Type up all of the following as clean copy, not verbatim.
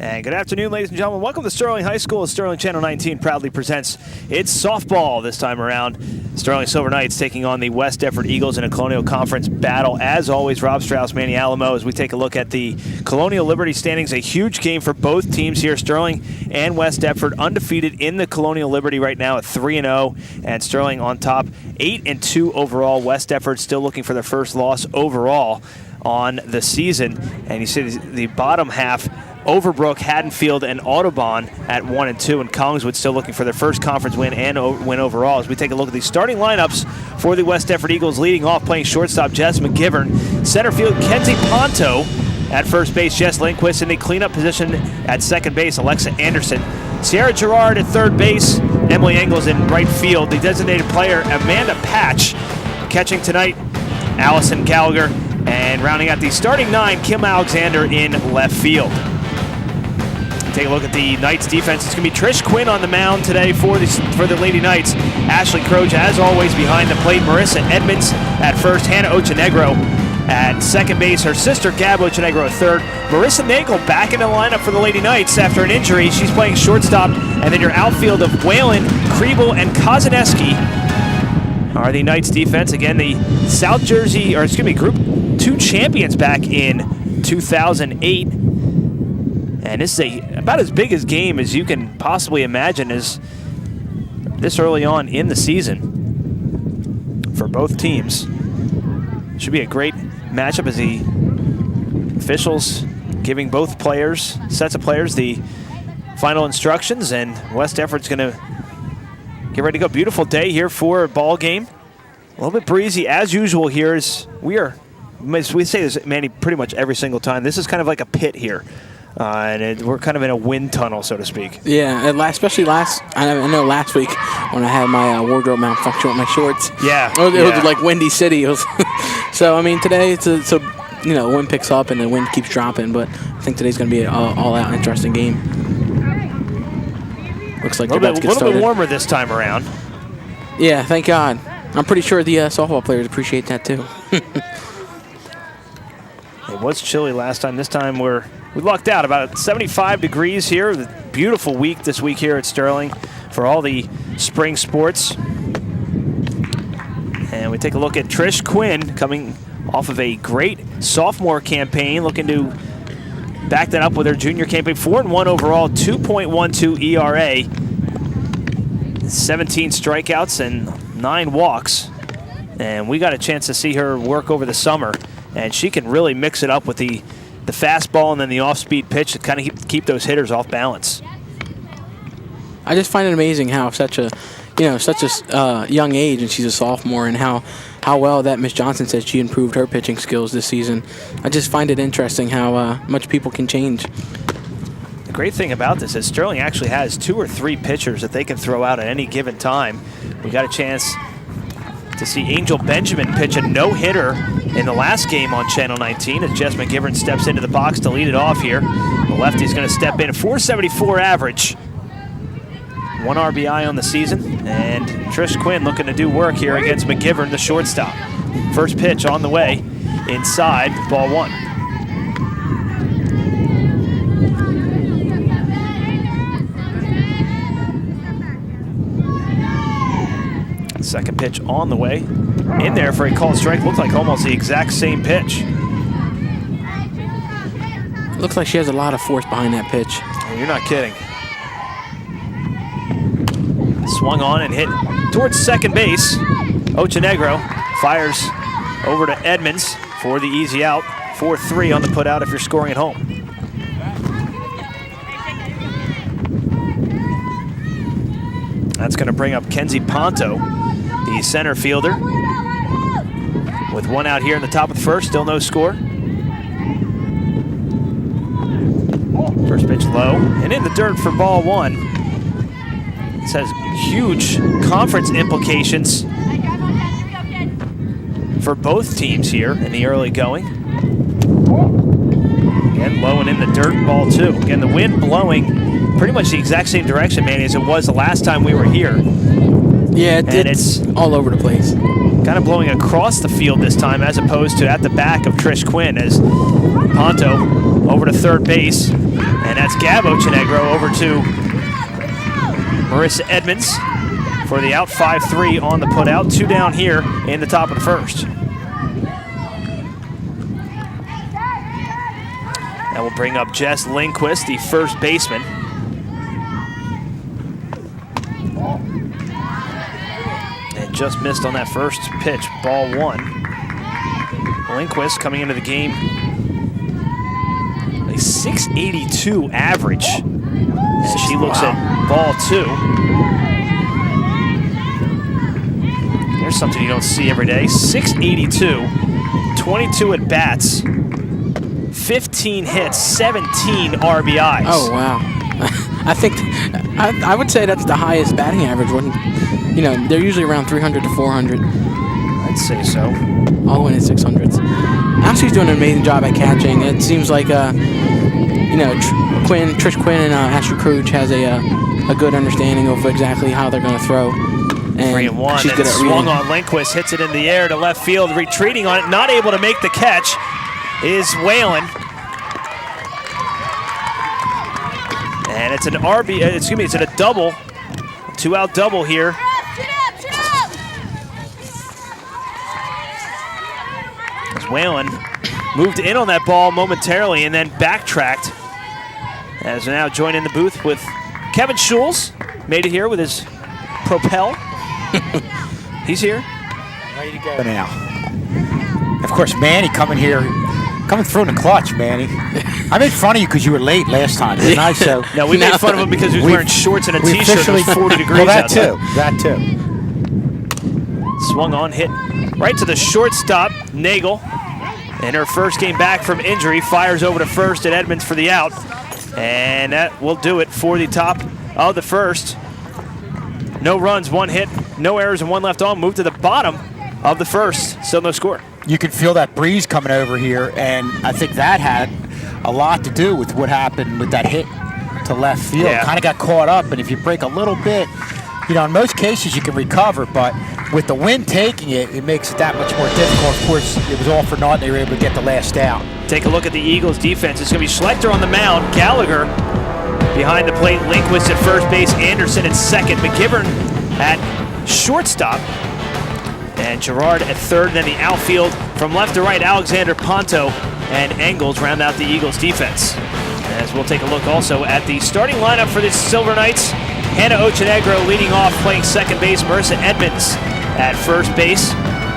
And good afternoon, ladies and gentlemen. Welcome to Sterling High School. Sterling Channel 19 proudly presents its softball this time around. Sterling Silver Knights taking on the West Deptford Eagles in a Colonial Conference battle. As always, Rob Strauss, Manny Alamo, as we take a look at the Colonial Liberty standings. A huge game for both teams here. Sterling and West Deptford undefeated in the Colonial Liberty right now at 3-0. And Sterling on top, 8-2 overall. West Deptford still looking for their first loss overall on the season. And you see the bottom half, Overbrook, Haddonfield, and Audubon at 1-2, and Collingswood still looking for their first conference win and win overall. As we take a look at the starting lineups for the West Deptford Eagles, leading off playing shortstop Jess McGivern, center field Kenzie Ponto, at first base Jess Lindquist, in the cleanup position at second base Alexa Anderson, Sierra Gerard at third base, Emily Engels in right field, the designated player Amanda Patch, catching tonight Allison Gallagher, and rounding out the starting nine Kim Alexander in left field. Take a look at the Knights defense. It's going to be Trish Quinn on the mound today for the Lady Knights. Ashley Croge, as always, behind the plate. Marissa Edmonds at first. Hannah Ochenegro at second base. Her sister, Gab Ochenegro, at third. Marissa Nagel back in the lineup for the Lady Knights after an injury. She's playing shortstop. And then your outfield of Whalen, Kriebel, and Kozaneski are the Knights defense. Again, the Group 2 champions back in 2008. And this is about as big a game as you can possibly imagine as this early on in the season for both teams. Should be a great matchup as the officials giving both sets of players, the final instructions, and West Deptford's going to get ready to go. Beautiful day here for a ball game. A little bit breezy as usual here. We say this, Manny, pretty much every single time. This is kind of like a pit here. We're kind of in a wind tunnel, so to speak. Yeah, especially I know last week when I had my wardrobe malfunction with my shorts. Yeah. It was like Windy City. It was so, I mean, today, wind picks up and the wind keeps dropping, but I think today's going to be an all-out interesting game. Looks like a little bit warmer this time around. Yeah, thank God. I'm pretty sure the softball players appreciate that, too. It was chilly last time. This time we lucked out. About 75 degrees here. Beautiful week this week here at Sterling for all the spring sports. And we take a look at Trish Quinn coming off of a great sophomore campaign, looking to back that up with her junior campaign. 4-1 overall, 2.12 ERA, 17 strikeouts and 9 walks. And we got a chance to see her work over the summer. And she can really mix it up with the fastball and then the off-speed pitch to kind of keep those hitters off balance. I just find it amazing how such a young age, and she's a sophomore, and how well that Miss Johnson said she improved her pitching skills this season. I just find it interesting how much people can change. The great thing about this is Sterling actually has 2 or 3 pitchers that they can throw out at any given time. We got a chance to see Angel Benjamin pitch a no-hitter in the last game on Channel 19 as Jess McGivern steps into the box to lead it off here. The lefty's going to step in, 474 average, 1 RBI on the season, and Trish Quinn looking to do work here against McGivern, the shortstop. First pitch on the way, inside, ball 1. Second pitch on the way. In there for a called strike. Looks like almost the exact same pitch. Looks like she has a lot of force behind that pitch. You're not kidding. Swung on and hit towards second base. Ochenegro fires over to Edmonds for the easy out. 4-3 on the put out if you're scoring at home. That's going to bring up Kenzie Ponto, the center fielder, with 1 out here in the top of the first, still no score. First pitch low, and in the dirt for ball 1. This has huge conference implications for both teams here in the early going. Again, low and in the dirt, ball 2. Again, the wind blowing pretty much the exact same direction, Manny, as it was the last time we were here. Yeah, it's all over the place. Kind of blowing across the field this time as opposed to at the back of Trish Quinn as Ponto over to third base. And And that's Gab Ochenegro over to Marissa Edmonds for the out. 5-3 on the put out. 2 down here in the top of the first. That will bring up Jess Lindquist, the first baseman. And just missed on that first pitch, ball 1. Lindquist coming into the game, a .682 average. And she looks at ball 2. There's something you don't see every day. .682, 22 at bats, 15 hits, 17 RBIs. Oh, wow. I think, I would say that's the highest batting average. You know, they're usually around 300 to 400. I'd say so. All the way to 600s. Ashley's doing an amazing job at catching. It seems like, you know, Trish Quinn and Ashley Crouch has a good understanding of exactly how they're going to throw. And 3-1, she's good at swung reading. on Lindquist, hits it in the air to left field, retreating on it, not able to make the catch is Whalen. And it's an it's a double, 2-out double here. As Whalen moved in on that ball momentarily and then backtracked. As now joined in the booth with Kevin Schulz, made it here with his Propel. He's here. Ready to go now. Of course, Manny coming through in the clutch, Manny. I made fun of you because you were late last time, didn't I? So no, we made fun of him because he was wearing shorts and a t-shirt. It was 40 degrees well, that outside. too. That too. Swung on, hit right to the shortstop, Nagel. In her first game back from injury, fires over to first at Edmonds for the out. And that will do it for the top of the first. No runs, 1 hit, no errors, and 1 left on. Move to the bottom of the first. Still no score. You can feel that breeze coming over here, and I think that had a lot to do with what happened with that hit to left field. Yeah. Kind of got caught up, and if you break a little bit, you know, in most cases you can recover, but with the wind taking it, it makes it that much more difficult. Of course, it was all for naught. They were able to get the last out. Take a look at the Eagles' defense. It's going to be Schlechter on the mound, Gallagher behind the plate, Lindquist at first base, Anderson at second, McGivern at shortstop, and Gerard at third. And then the outfield from left to right, Alexander Ponto and Engels round out the Eagles' defense. As we'll take a look also at the starting lineup for the Silver Knights. Hannah Ochenegro leading off, playing second base, Marissa Edmonds at first base,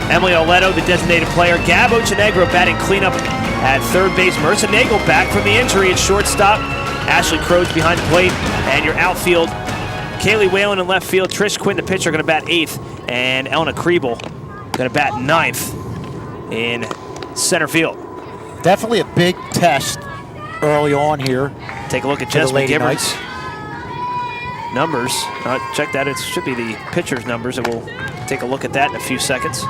Emily Oleto, the designated player, Gab Ochenegro batting cleanup at third base, Marissa Nagel back from the injury at shortstop, Ashley Croge behind the plate, and your outfield, Kaylee Whalen in left field, Trish Quinn, the pitcher, going to bat 8th, and Elna Kriebel going to bat 9th in center field. Definitely a big test early on here. Take a look at Jess Lady McGivern's Knights. numbers. Check that. It should be the pitcher's numbers, and we'll take a look at that in a few seconds.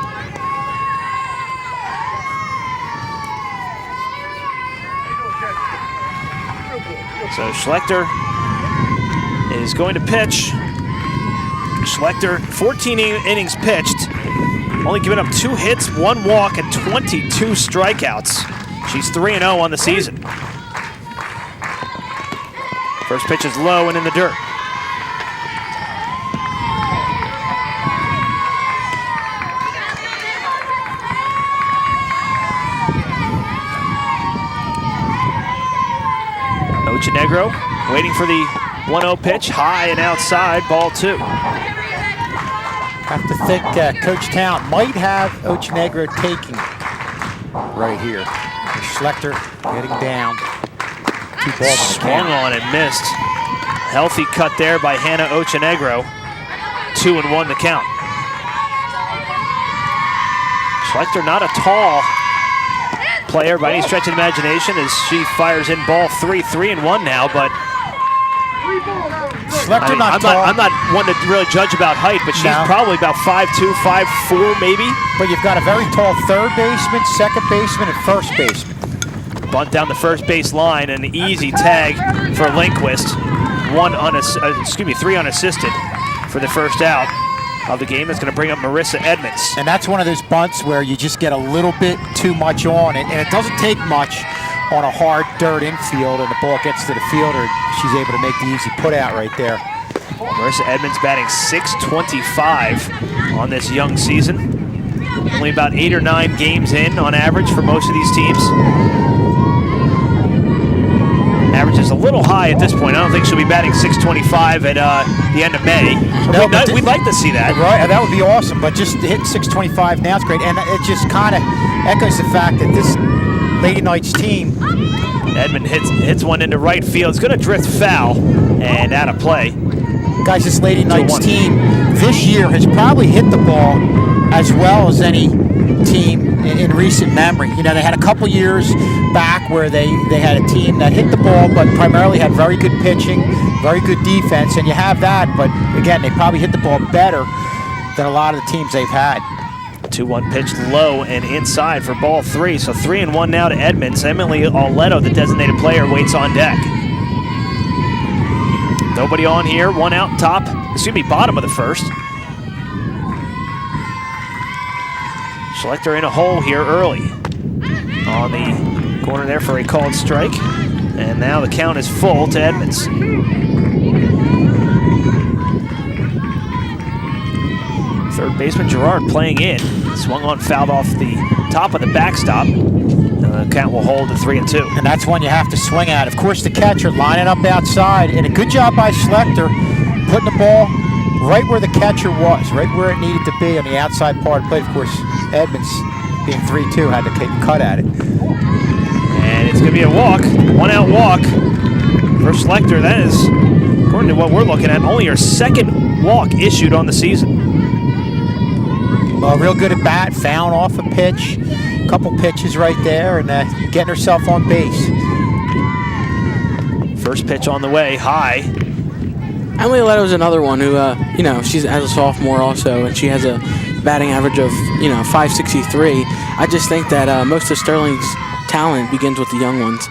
So Schlechter is going to pitch. Schlechter, 14 innings pitched, only giving up 2 hits, 1 walk, and 22 strikeouts. She's 3-0 on the season. First pitch is low and in the dirt. Ochenegro waiting for the 1-0 pitch, high and outside, ball 2. Have to think Coach Town might have Ochenegro taking right here. Schlechter getting down. 2 balls. Swung on and missed. Healthy cut there by Hannah Ochenegro. 2-1 the count. Schlechter not a tall player by any stretch of the imagination as she fires in ball 3, 3-1 now, but Schlechter not tall. I'm not one to really judge about height, but she's probably about 5'2", 5'4", maybe. But you've got a very tall third baseman, second baseman, and first baseman. Bunt down the first base line, an easy tag for Lindquist. 3 unassisted for the first out of the game. That's going to bring up Marissa Edmonds. And that's one of those bunts where you just get a little bit too much on it, and it doesn't take much on a hard dirt infield, and the ball gets to the fielder. She's able to make the easy put out right there. Marissa Edmonds batting .625 on this young season. Only about 8 or 9 games in on average for most of these teams. Average is a little high at this point. I don't think she'll be batting .625 at the end of May. No, We'd like to see that. Right, that would be awesome, but just hitting .625 now is great. And it just kind of echoes the fact that this Lady Knights team. Edmond hits one into right field. It's going to drift foul and out of play. Guys, this Lady Knights team this year has probably hit the ball as well as any team in recent memory. You know, they had a couple years back where they had a team that hit the ball but primarily had very good pitching, very good defense, and you have that, but again, they probably hit the ball better than a lot of the teams they've had. 2-1 pitched low and inside for ball 3, so 3-1 now to Edmonds. Emily Auletto, the designated player, waits on deck. Nobody on here, one out top, bottom of the first. Schlechter in a hole here early. On the corner there for a called strike. And now the count is full to Edmonds. Third baseman Gerard playing in. Swung on, fouled off the top of the backstop. The count will hold to 3-2. And that's one you have to swing at. Of course, the catcher lining up outside. And a good job by Schlechter putting the ball right where the catcher was, right where it needed to be on the outside part of the plate. Of course, Edmonds, being 3-2, had to cut at it. And it's going to be a walk, 1-out walk for Schlechter. That is, according to what we're looking at, only her second walk issued on the season. Well, real good at bat, found off a pitch, a couple pitches right there, and getting herself on base. First pitch on the way, high. Emily Auletto is another one who, you know, she's as a sophomore also, and she has a batting average of, you know, .563. I just think that most of Sterling's talent begins with the young ones.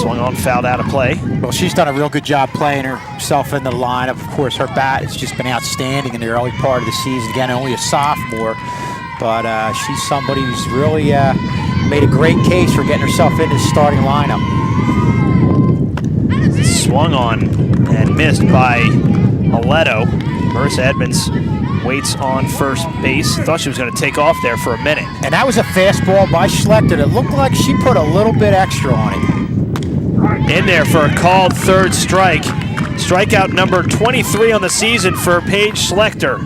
Swung on, fouled out of play. Well, she's done a real good job playing herself into the lineup. Of course, her bat has just been outstanding in the early part of the season. Again, only a sophomore, but she's somebody who's really made a great case for getting herself into the starting lineup. Swung on and missed by Auletto. Marissa Edmonds waits on first base. Thought she was going to take off there for a minute. And that was a fastball by Schlechter that looked like she put a little bit extra on it. In there for a called third strike. Strikeout number 23 on the season for Paige Schlechter.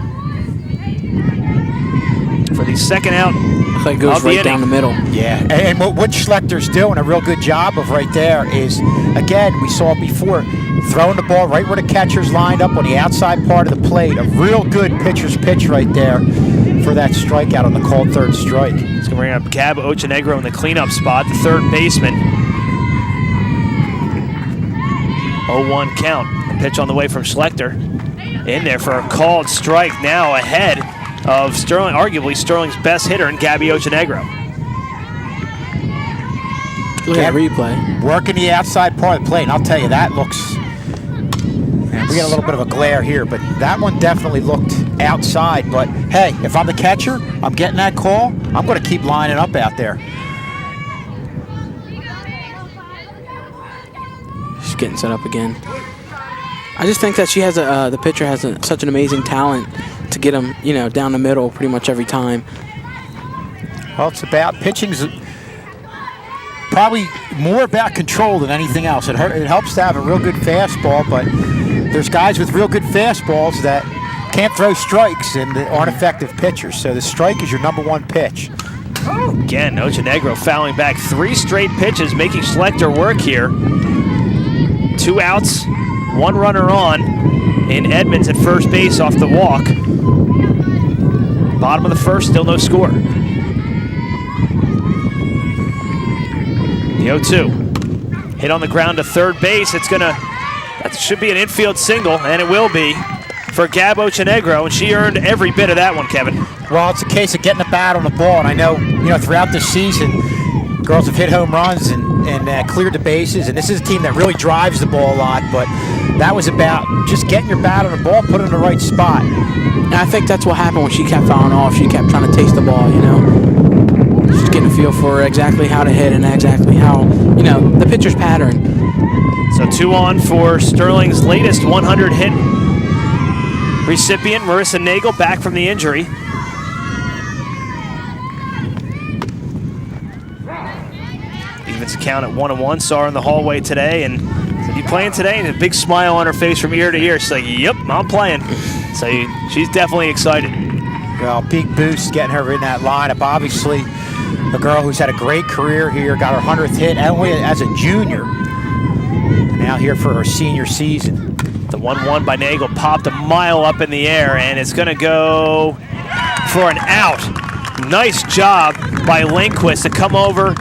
For the second out. Looks like it goes right down the middle. Yeah, and what Schlecter's doing a real good job of right there is, again, we saw it before, throwing the ball right where the catcher's lined up on the outside part of the plate. A real good pitcher's pitch right there for that strikeout on the called third strike. It's going to bring up Gab Ochenegro in the cleanup spot, the third baseman. 0-1 count. A pitch on the way from Schlechter. In there for a called strike, now ahead of Sterling, arguably Sterling's best hitter in Gabby Ochenegro. Look at that replay. Working the outside part of the plate, and I'll tell you, that looks, man, we got a little bit of a glare here, but that one definitely looked outside. But hey, if I'm the catcher, I'm getting that call, I'm going to keep lining up out there. She's getting set up again. I just think that she has the pitcher has such an amazing talent to get him, you know, down the middle pretty much every time. Well, it's about pitching's probably more about control than anything else. It helps to have a real good fastball, but there's guys with real good fastballs that can't throw strikes and aren't effective pitchers. So the strike is your #1 pitch. Again, Ochenegro fouling back 3 straight pitches, making Schlechter work here. 2 outs, 1 runner on in Edmonds at first base off the walk. Bottom of the first, still no score. The 0-2. Hit on the ground to third base. That should be an infield single, and it will be for Gab Ochenegro, and she earned every bit of that one, Kevin. Well, it's a case of getting a bat on the ball, and I know, you know, throughout the season, girls have hit home runs and cleared the bases, and this is a team that really drives the ball a lot, but that was about just getting your bat on the ball, put it in the right spot. And I think that's what happened when she kept fouling off. She kept trying to taste the ball, you know. She's getting a feel for exactly how to hit and exactly how, the pitcher's pattern. So 2 on for Sterling's latest 100 hit recipient, Marissa Nagel, back from the injury. Evens account at 1-1. Saw her in the hallway today and said, "You playing today?" And a big smile on her face from ear to ear. She's like, "Yep, I'm playing." So she's definitely excited. Well, big boost getting her in that lineup. Obviously, a girl who's had a great career here, got her 100th hit only as a junior. Now here for her senior season. The 1-1 by Nagel popped a mile up in the air, and it's going to go for an out. Nice job by Lindquist to come over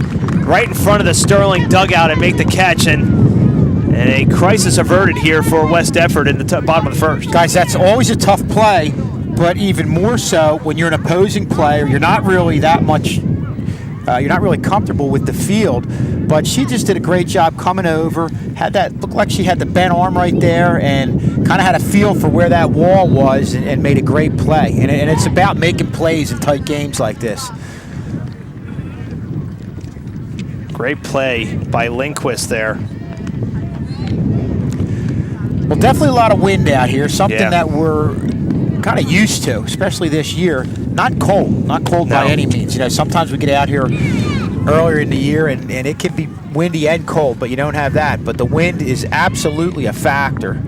right in front of the Sterling dugout and make the catch, and a crisis averted here for West Deptford in the bottom of the first. Guys, that's always a tough play, but even more so when you're an opposing player, you're not really that much, you're not really comfortable with the field. But she just did a great job coming over, looked like she had the bent arm right there and kind of had a feel for where that wall was and made a great play. And it's about making plays in tight games like this. Great play by Lindquist there. Well, definitely a lot of wind out here, something Yeah. that we're kind of used to, especially this year. Not cold by any means. Sometimes we get out here earlier in the year and it can be windy and cold, but you don't have that. But the wind is absolutely a factor.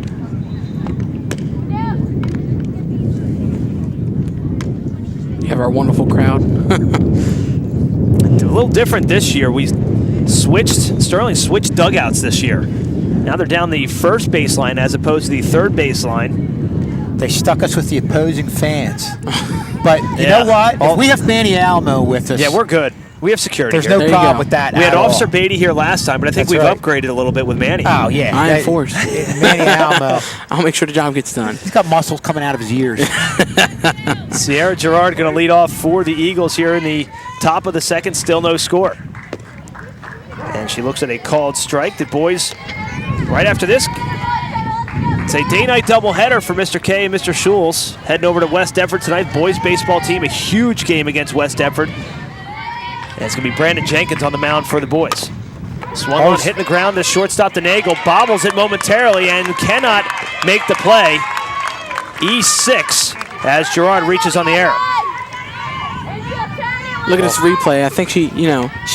You have our wonderful crowd. A little different this year. Sterling switched dugouts this year. Now they're down the first baseline as opposed to the third baseline. They stuck us with the opposing fans. But you know what? If we have Manny Alamo with us, yeah, we're good. We have security there's here. no problem with that. We had at Officer all. Beatty here last time, but I think That's we've right. upgraded a little bit with Manny. Oh, yeah. I enforce. Manny Alamo. I'll make sure the job gets done. He's got muscles coming out of his ears. Sierra Gerard going to lead off for the Eagles here in the top of the second. Still no score. And she looks at a called strike. The boys, right after this, it's a day-night doubleheader for Mr. K and Mr. Schulz. Heading over to West Deptford tonight. Boys baseball team, a huge game against West Deptford. And it's going to be Brandon Jenkins on the mound for the boys. Swung on, hitting the ground. The shortstop, Nagel, bobbles it momentarily and cannot make the play. E6 as Gerard reaches on the error. Look at this replay. I think she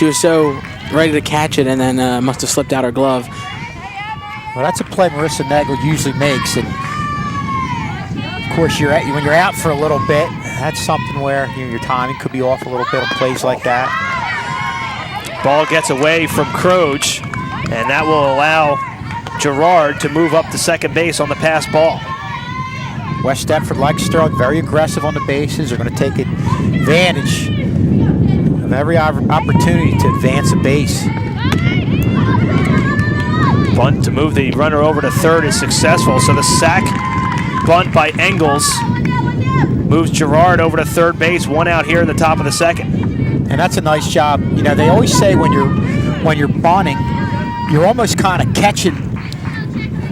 was so ready to catch it and then must have slipped out her glove. Well, that's a play Marissa Nagel usually makes, and of course, when you're out for a little bit, that's something where your timing could be off a little bit on plays like that. Ball gets away from Croge, and that will allow Gerard to move up to second base on the pass ball. West Deptford, like Sterling, very aggressive on the bases. They're going to take advantage of every opportunity to advance a base. Bunt to move the runner over to third is successful, so the sac bunt by Engels moves Gerard over to third base. One out here in the top of the second. And that's a nice job. They always say when you're bunting, you're almost kind of catching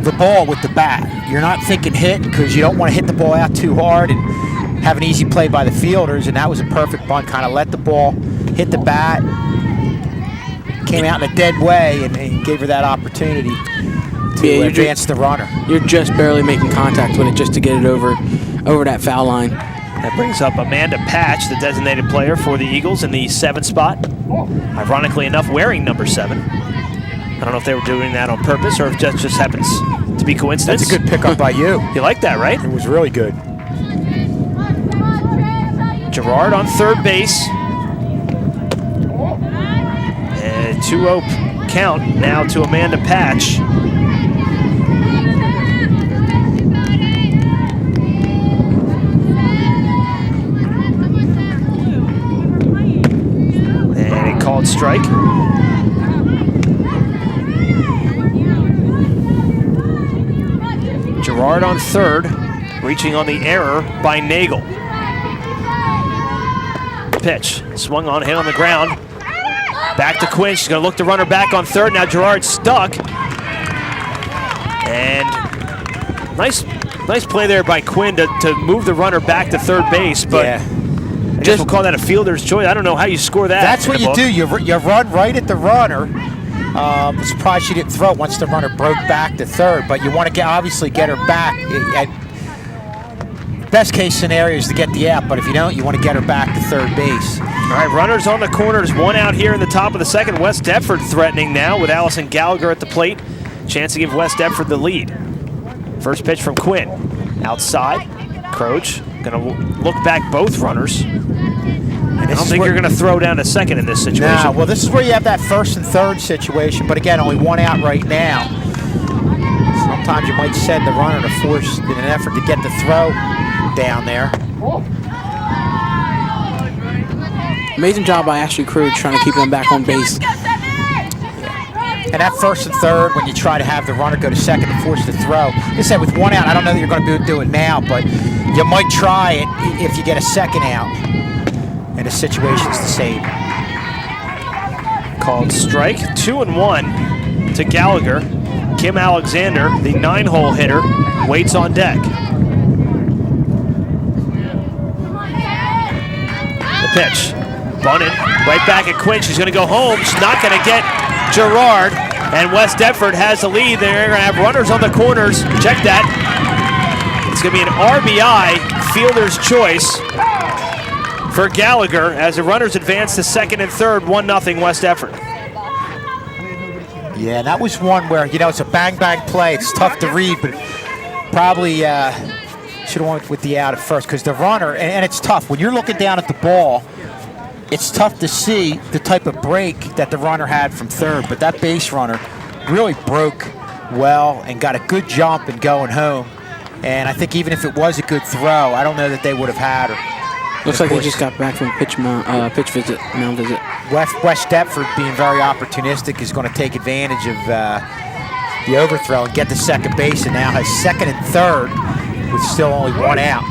the ball with the bat. You're not thinking hit because you don't want to hit the ball out too hard and have an easy play by the fielders, and that was a perfect bunt. Kind of let the ball hit the bat, came out in a dead way, and gave her that opportunity to advance the runner. You're just barely making contact with it just to get it over that foul line. That brings up Amanda Patch, the designated player for the Eagles in the 7th spot. Ironically enough, wearing number 7. I don't know if they were doing that on purpose or if that just happens to be coincidence. That's a good pickup by you. You like that, right? It was really good. Gerard on third base. And 2-0 count now to Amanda Patch. And a called strike. Gerard on third, reaching on the error by Nagel. Pitch, swung on, hit on the ground. Back to Quinn, she's gonna look the runner back on third. Now Gerard's stuck. And nice play there by Quinn to move the runner back to third base. But guess we'll call that a fielder's choice. I don't know how you score that. That's what you do. You run right at the runner. I'm surprised she didn't throw it once the runner broke back to third, but you want to obviously get her back. Best case scenario is to get the out, but if you don't, you want to get her back to third base. All right, runners on the corners. One out here in the top of the second. West Deptford threatening now with Allison Gallagher at the plate. Chance to give West Deptford the lead. First pitch from Quinn. Outside. Croach going to look back both runners. I don't think you're going to throw down to second in this situation. No, well, this is where you have that first and third situation, but again, only one out right now. Sometimes you might send the runner to force in an effort to get the throw down there. Amazing job by Ashley Croach trying to keep them back on base. And that first and third, when you try to have the runner go to second and force the throw. Like I said, with one out, I don't know that you're going to do it now, but you might try it if you get a second out. And the situation's the same. Called strike. 2-1 to Gallagher. Kim Alexander, the 9-hole hitter, waits on deck. The pitch. Bunted right back at Quinn. She's going to go home. She's not going to get Gerard. And West Deptford has the lead. They're going to have runners on the corners. Check that. It's going to be an RBI, fielder's choice for Gallagher as the runners advance to second and third, 1-0 West Deptford. Yeah, that was one where, it's a bang-bang play. It's tough to read, but probably should have went with the out at first because the runner, and it's tough. When you're looking down at the ball, it's tough to see the type of break that the runner had from third, but that base runner really broke well and got a good jump and going home. And I think even if it was a good throw, I don't know that they would have had her. Looks like they just got back from mound visit. West Deptford, being very opportunistic, is going to take advantage of the overthrow and get to second base, and now has second and third with still only one out.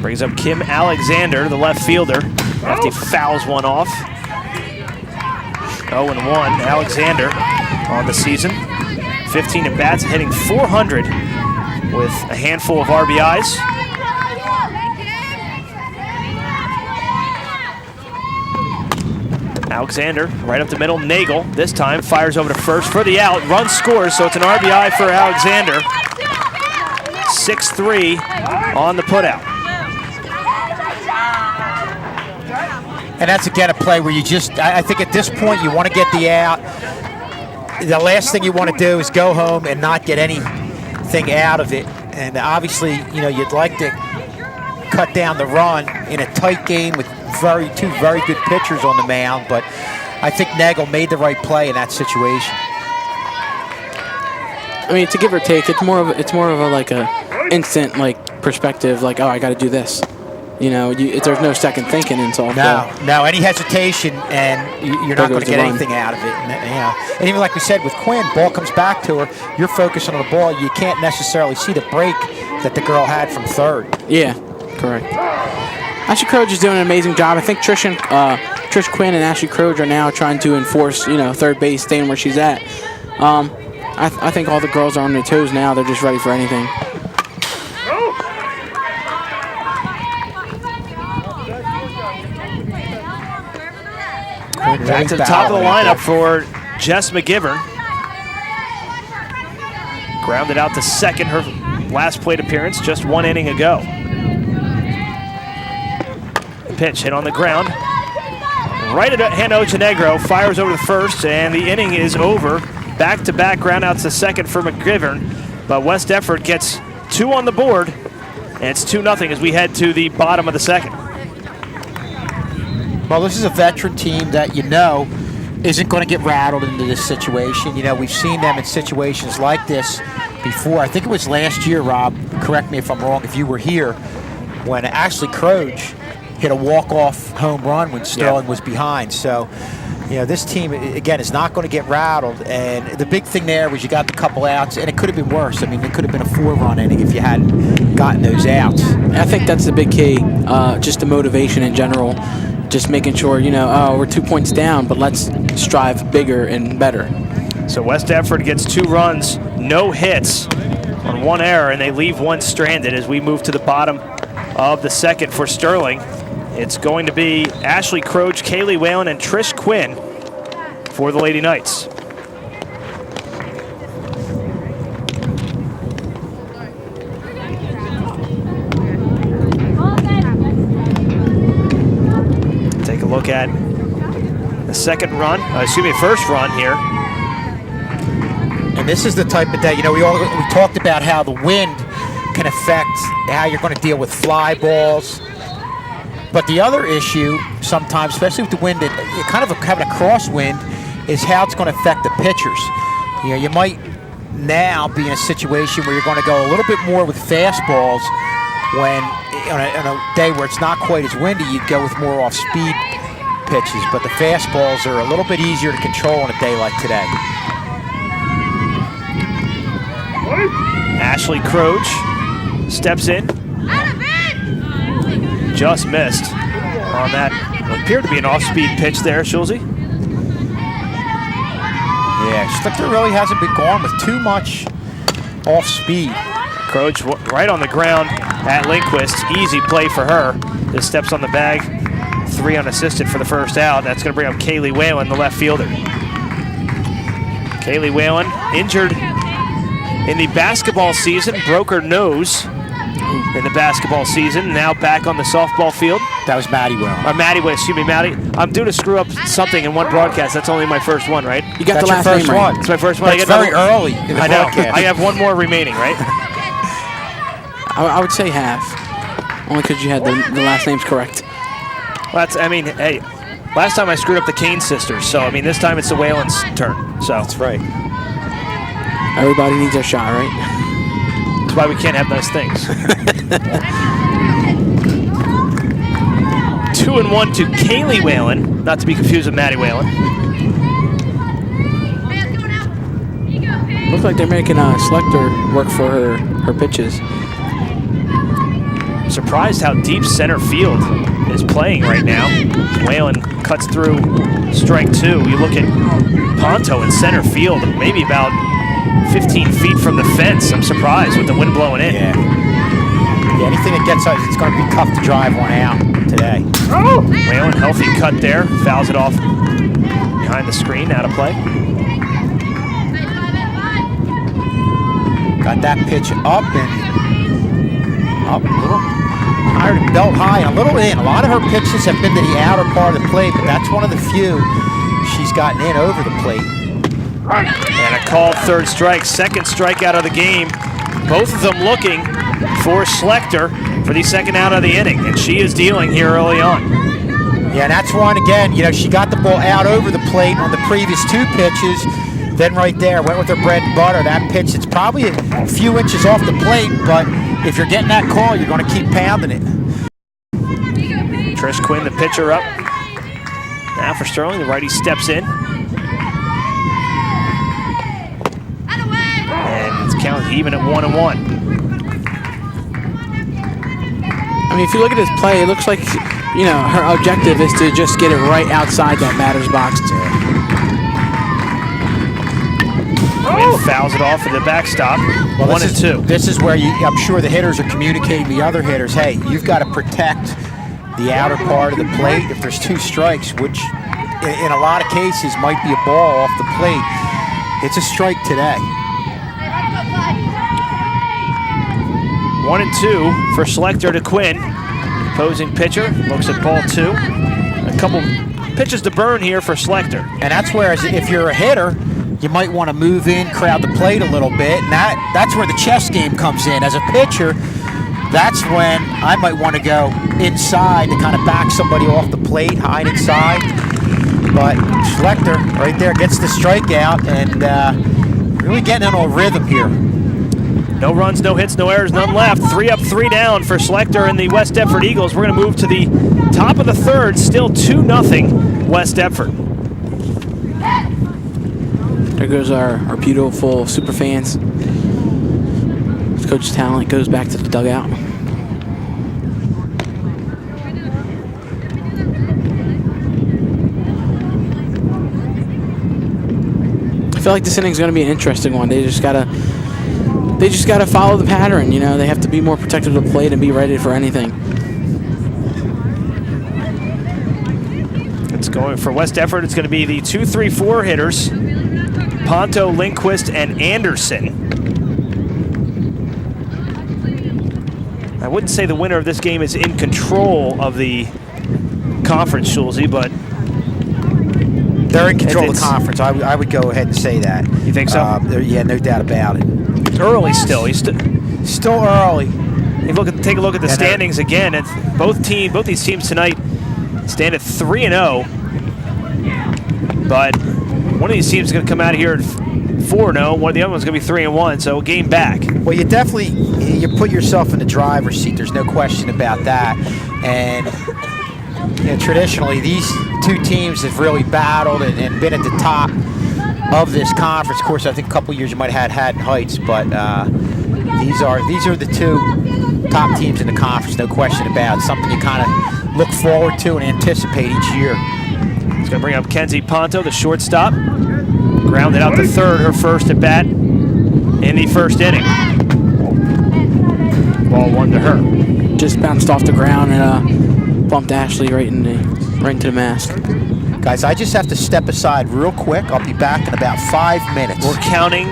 Brings up Kim Alexander, the left fielder, after he fouls one off. 0-1, Alexander on the season. 15 at bats, hitting .400 with a handful of RBIs. Alexander right up the middle. Nagel this time fires over to first for the out. Run scores, so it's an RBI for Alexander. 6-3 on the putout. And that's again a play where you just, I think at this point you want to get the out. The last thing you want to do is go home and not get anything out of it. And obviously, you'd like to cut down the run in a tight game with two very good pitchers on the mound, but I think Nagel made the right play in that situation. I mean, to give or take, it's more of a like a instant perspective, oh, I got to do this. There's no second thinking in softball. No, any hesitation and you're not going to get anything out of it. And even like we said with Quinn, ball comes back to her, you're focusing on the ball. You can't necessarily see the break that the girl had from third. Yeah, correct. Ashley Croach is doing an amazing job. I think Trish Quinn and Ashley Croach are now trying to enforce, third base, staying where she's at. I think all the girls are on their toes now. They're just ready for anything. Back to the top of the lineup for Jess McGivern. Grounded out to second, her last plate appearance, just one inning ago. Pitch hit on the ground. Right at Hannah Ochenegro, fires over to first, and the inning is over. Back-to-back groundouts to second for McGivern, but West Deptford gets two on the board, and it's 2-0 as we head to the bottom of the second. Well, this is a veteran team that isn't going to get rattled into this situation. We've seen them in situations like this before. I think it was last year, Rob, correct me if I'm wrong, if you were here, when Ashley Croach hit a walk-off home run when Sterling was behind. So, this team, again, is not going to get rattled. And the big thing there was you got the couple outs, and it could have been worse. I mean, it could have been a 4-run inning if you hadn't gotten those outs. I think that's the big key, just the motivation in general. Just making sure, we're 2 points down, but let's strive bigger and better. So West Deptford gets 2 runs, no hits on 1 error, and they leave 1 stranded as we move to the bottom of the second for Sterling. It's going to be Ashley Croach, Kaylee Whalen, and Trish Quinn for the Lady Knights. Take a look at the first run here. And this is the type of day, you know, we talked about how the wind can affect how you're going to deal with fly balls. But the other issue sometimes, especially with the wind, kind of having a crosswind, is how it's going to affect the pitchers. You know, you might now be in a situation where you're going to go a little bit more with fastballs when on a day where it's not quite as windy, you'd go with more off-speed pitches. But the fastballs are a little bit easier to control on a day like today. Ashley Croach steps in. Just missed on that. What appeared to be an off-speed pitch there, Schulze. Yeah, Schlichter really hasn't been going with too much off-speed. Croach right on the ground at Lindquist. Easy play for her. Just steps on the bag. 3 unassisted for the first out. That's going to bring up Kaylee Whalen, the left fielder. Kaylee Whalen injured in the basketball season, broke her nose in the basketball season, now back on the softball field. That was Maddie Whalen. Maddie. I'm due to screw up something in one broadcast. That's only my first one, right? You got the last name right. It's my first one. That's very early in the broadcast. I have one more remaining, right? I would say half, only because you had the last names correct. Well, hey, last time I screwed up the Kane sisters, so this time it's the Whalen's turn. So that's right. Everybody needs their shot, right? That's why we can't have nice things. 2-1 to Kaylee Whalen, not to be confused with Maddie Whalen. Looks like they're making Schlichter work for her pitches. Surprised how deep center field is playing right now. Whalen cuts through strike 2. You look at Ponto in center field, maybe about 15 feet from the fence. I'm surprised with the wind blowing in. Yeah, anything that gets us, it's going to be tough to drive one out today. Whalen, healthy cut there. Fouls it off behind the screen, out of play. Got that pitch up a little higher to belt high and a little in. A lot of her pitches have been to the outer part of the plate, but that's one of the few she's gotten in over the plate. And a called third strike, second strikeout of the game. Both of them looking for Schlichter for the second out of the inning, and she is dealing here early on. Yeah, and that's one, again, she got the ball out over the plate on the previous 2 pitches. Then right there, went with her bread and butter. That pitch, it's probably a few inches off the plate, but if you're getting that call, you're going to keep pounding it. Trish Quinn, the pitcher, up. Now for Sterling, the righty steps in. And it's counted even at 1-1. If you look at his play, it looks like, her objective is to just get it right outside that batter's box. Quinn fouls it off at the backstop. Well, 1-2. This is where I'm sure the hitters are communicating to the other hitters, hey, you've got to protect the outer part of the plate. If there's 2 strikes, which in a lot of cases might be a ball off the plate, it's a strike today. 1-2 for Schlichter to Quinn. Opposing pitcher looks at ball 2. A couple pitches to burn here for Schlichter. And that's where, if you're a hitter, you might want to move in, crowd the plate a little bit, and that's where the chess game comes in. As a pitcher, that's when I might want to go inside to kind of back somebody off the plate, hide inside. But Schlichter right there gets the strikeout and really getting into a rhythm here. No runs, no hits, no errors, none left. 3 up, 3 down for Schlichter and the West Deptford Eagles. We're going to move to the top of the third, still 2-0 West Deptford. There goes our beautiful super fans. Coach Talent goes back to the dugout. I feel like this inning's going to be an interesting one. They just gotta follow the pattern. They have to be more protective of the plate and be ready for anything. It's going for West Effort. It's going to be the 2-3-4 hitters, Ponto, Lindquist, and Anderson. I wouldn't say the winner of this game is in control of the conference, Schulze, but they're in control of the conference. I would go ahead and say that. You think so? Yeah, no doubt about it. It's early still. Still early. Take a look at the standings again. And both these teams tonight stand at 3-0, but one of these teams is going to come out here at 4-0. One of the other one's going to be 3-1, so a game back. Well, you put yourself in the driver's seat. There's no question about that. And traditionally, these two teams have really battled and been at the top of this conference. Of course, I think a couple years you might have had Haddon Heights, but these are the two top teams in the conference, no question about it. Something you kind of look forward to and anticipate each year. It's going to bring up Kenzie Ponto, the shortstop. Grounded out to third, her first at bat in the first inning. Ball 1 to her. Just bounced off the ground and bumped Ashley right into the mask. Guys, I just have to step aside real quick. I'll be back in about 5 minutes. We're counting.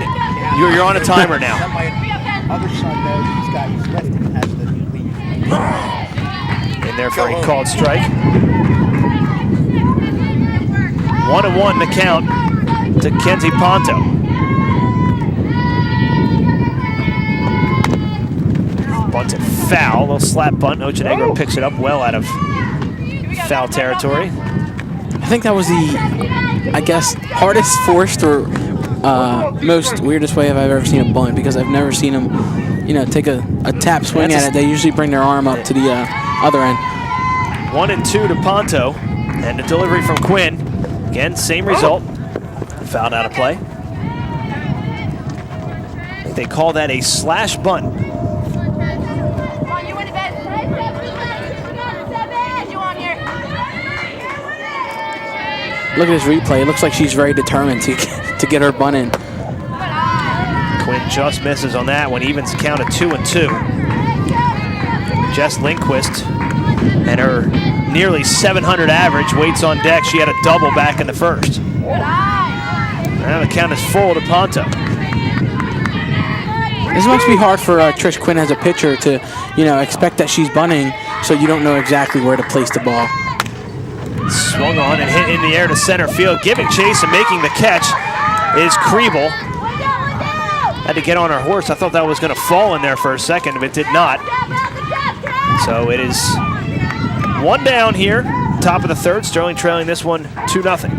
You're on a timer now. Other son knows he's got his left hand has to leave. In there for a called strike. 1-1 the count to Kenzie Ponto. Bunted foul, a little slap bunt. Ochenegro picks it up well out of foul territory. I think that was the, I guess, hardest forced or most weirdest way I've ever seen a bunt, because I've never seen them, take a tap swing at it. They usually bring their arm up to the other end. 1-2 to Ponto, and the delivery from Quinn. Again, same result. Fouled out of play. I think they call that a slash bunt. Look at this replay. It looks like she's very determined to get her bunt in. Quinn just misses on that one. Evens count at 2-2. Jess Lindquist and her nearly 700 average waits on deck. She had a double back in the first. Now the count is full to Ponto. This must be hard for Trish Quinn as a pitcher to, expect that she's bunting, so you don't know exactly where to place the ball. Swung on and hit in the air to center field. Giving chase and making the catch is Kriebel. Had to get on her horse. I thought that was going to fall in there for a second, but it did not. So it is 1 down here, top of the third. Sterling trailing this one 2-0.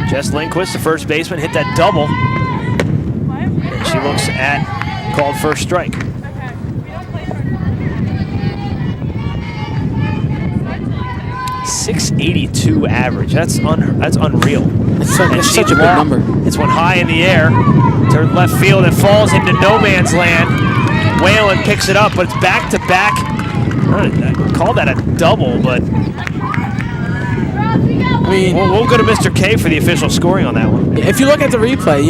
Jess Lindquist, the first baseman, hit that double. And she looks at called first strike. 682 average. That's unreal. That's such a big number. It's one high in the air to left field. It falls into no man's land. Whalen picks it up, but it's back to back. I call that a double, but I mean, we'll go to Mr. K for the official scoring on that one. If you look at the replay,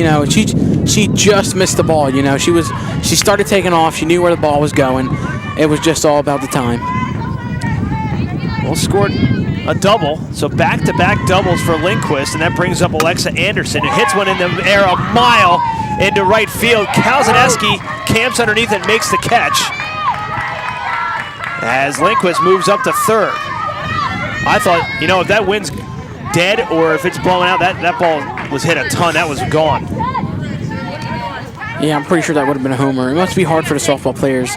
she just missed the ball. She started taking off. She knew where the ball was going. It was just all about the time. Well, scored a double, so back-to-back doubles for Lindquist, and that brings up Alexa Anderson, who hits one in the air a mile into right field. Kalzaneski camps underneath and makes the catch as Lindquist moves up to third. I thought, if that wind's dead or if it's blowing out, that ball was hit a ton. That was gone. Yeah, I'm pretty sure that would have been a homer. It must be hard for the softball players,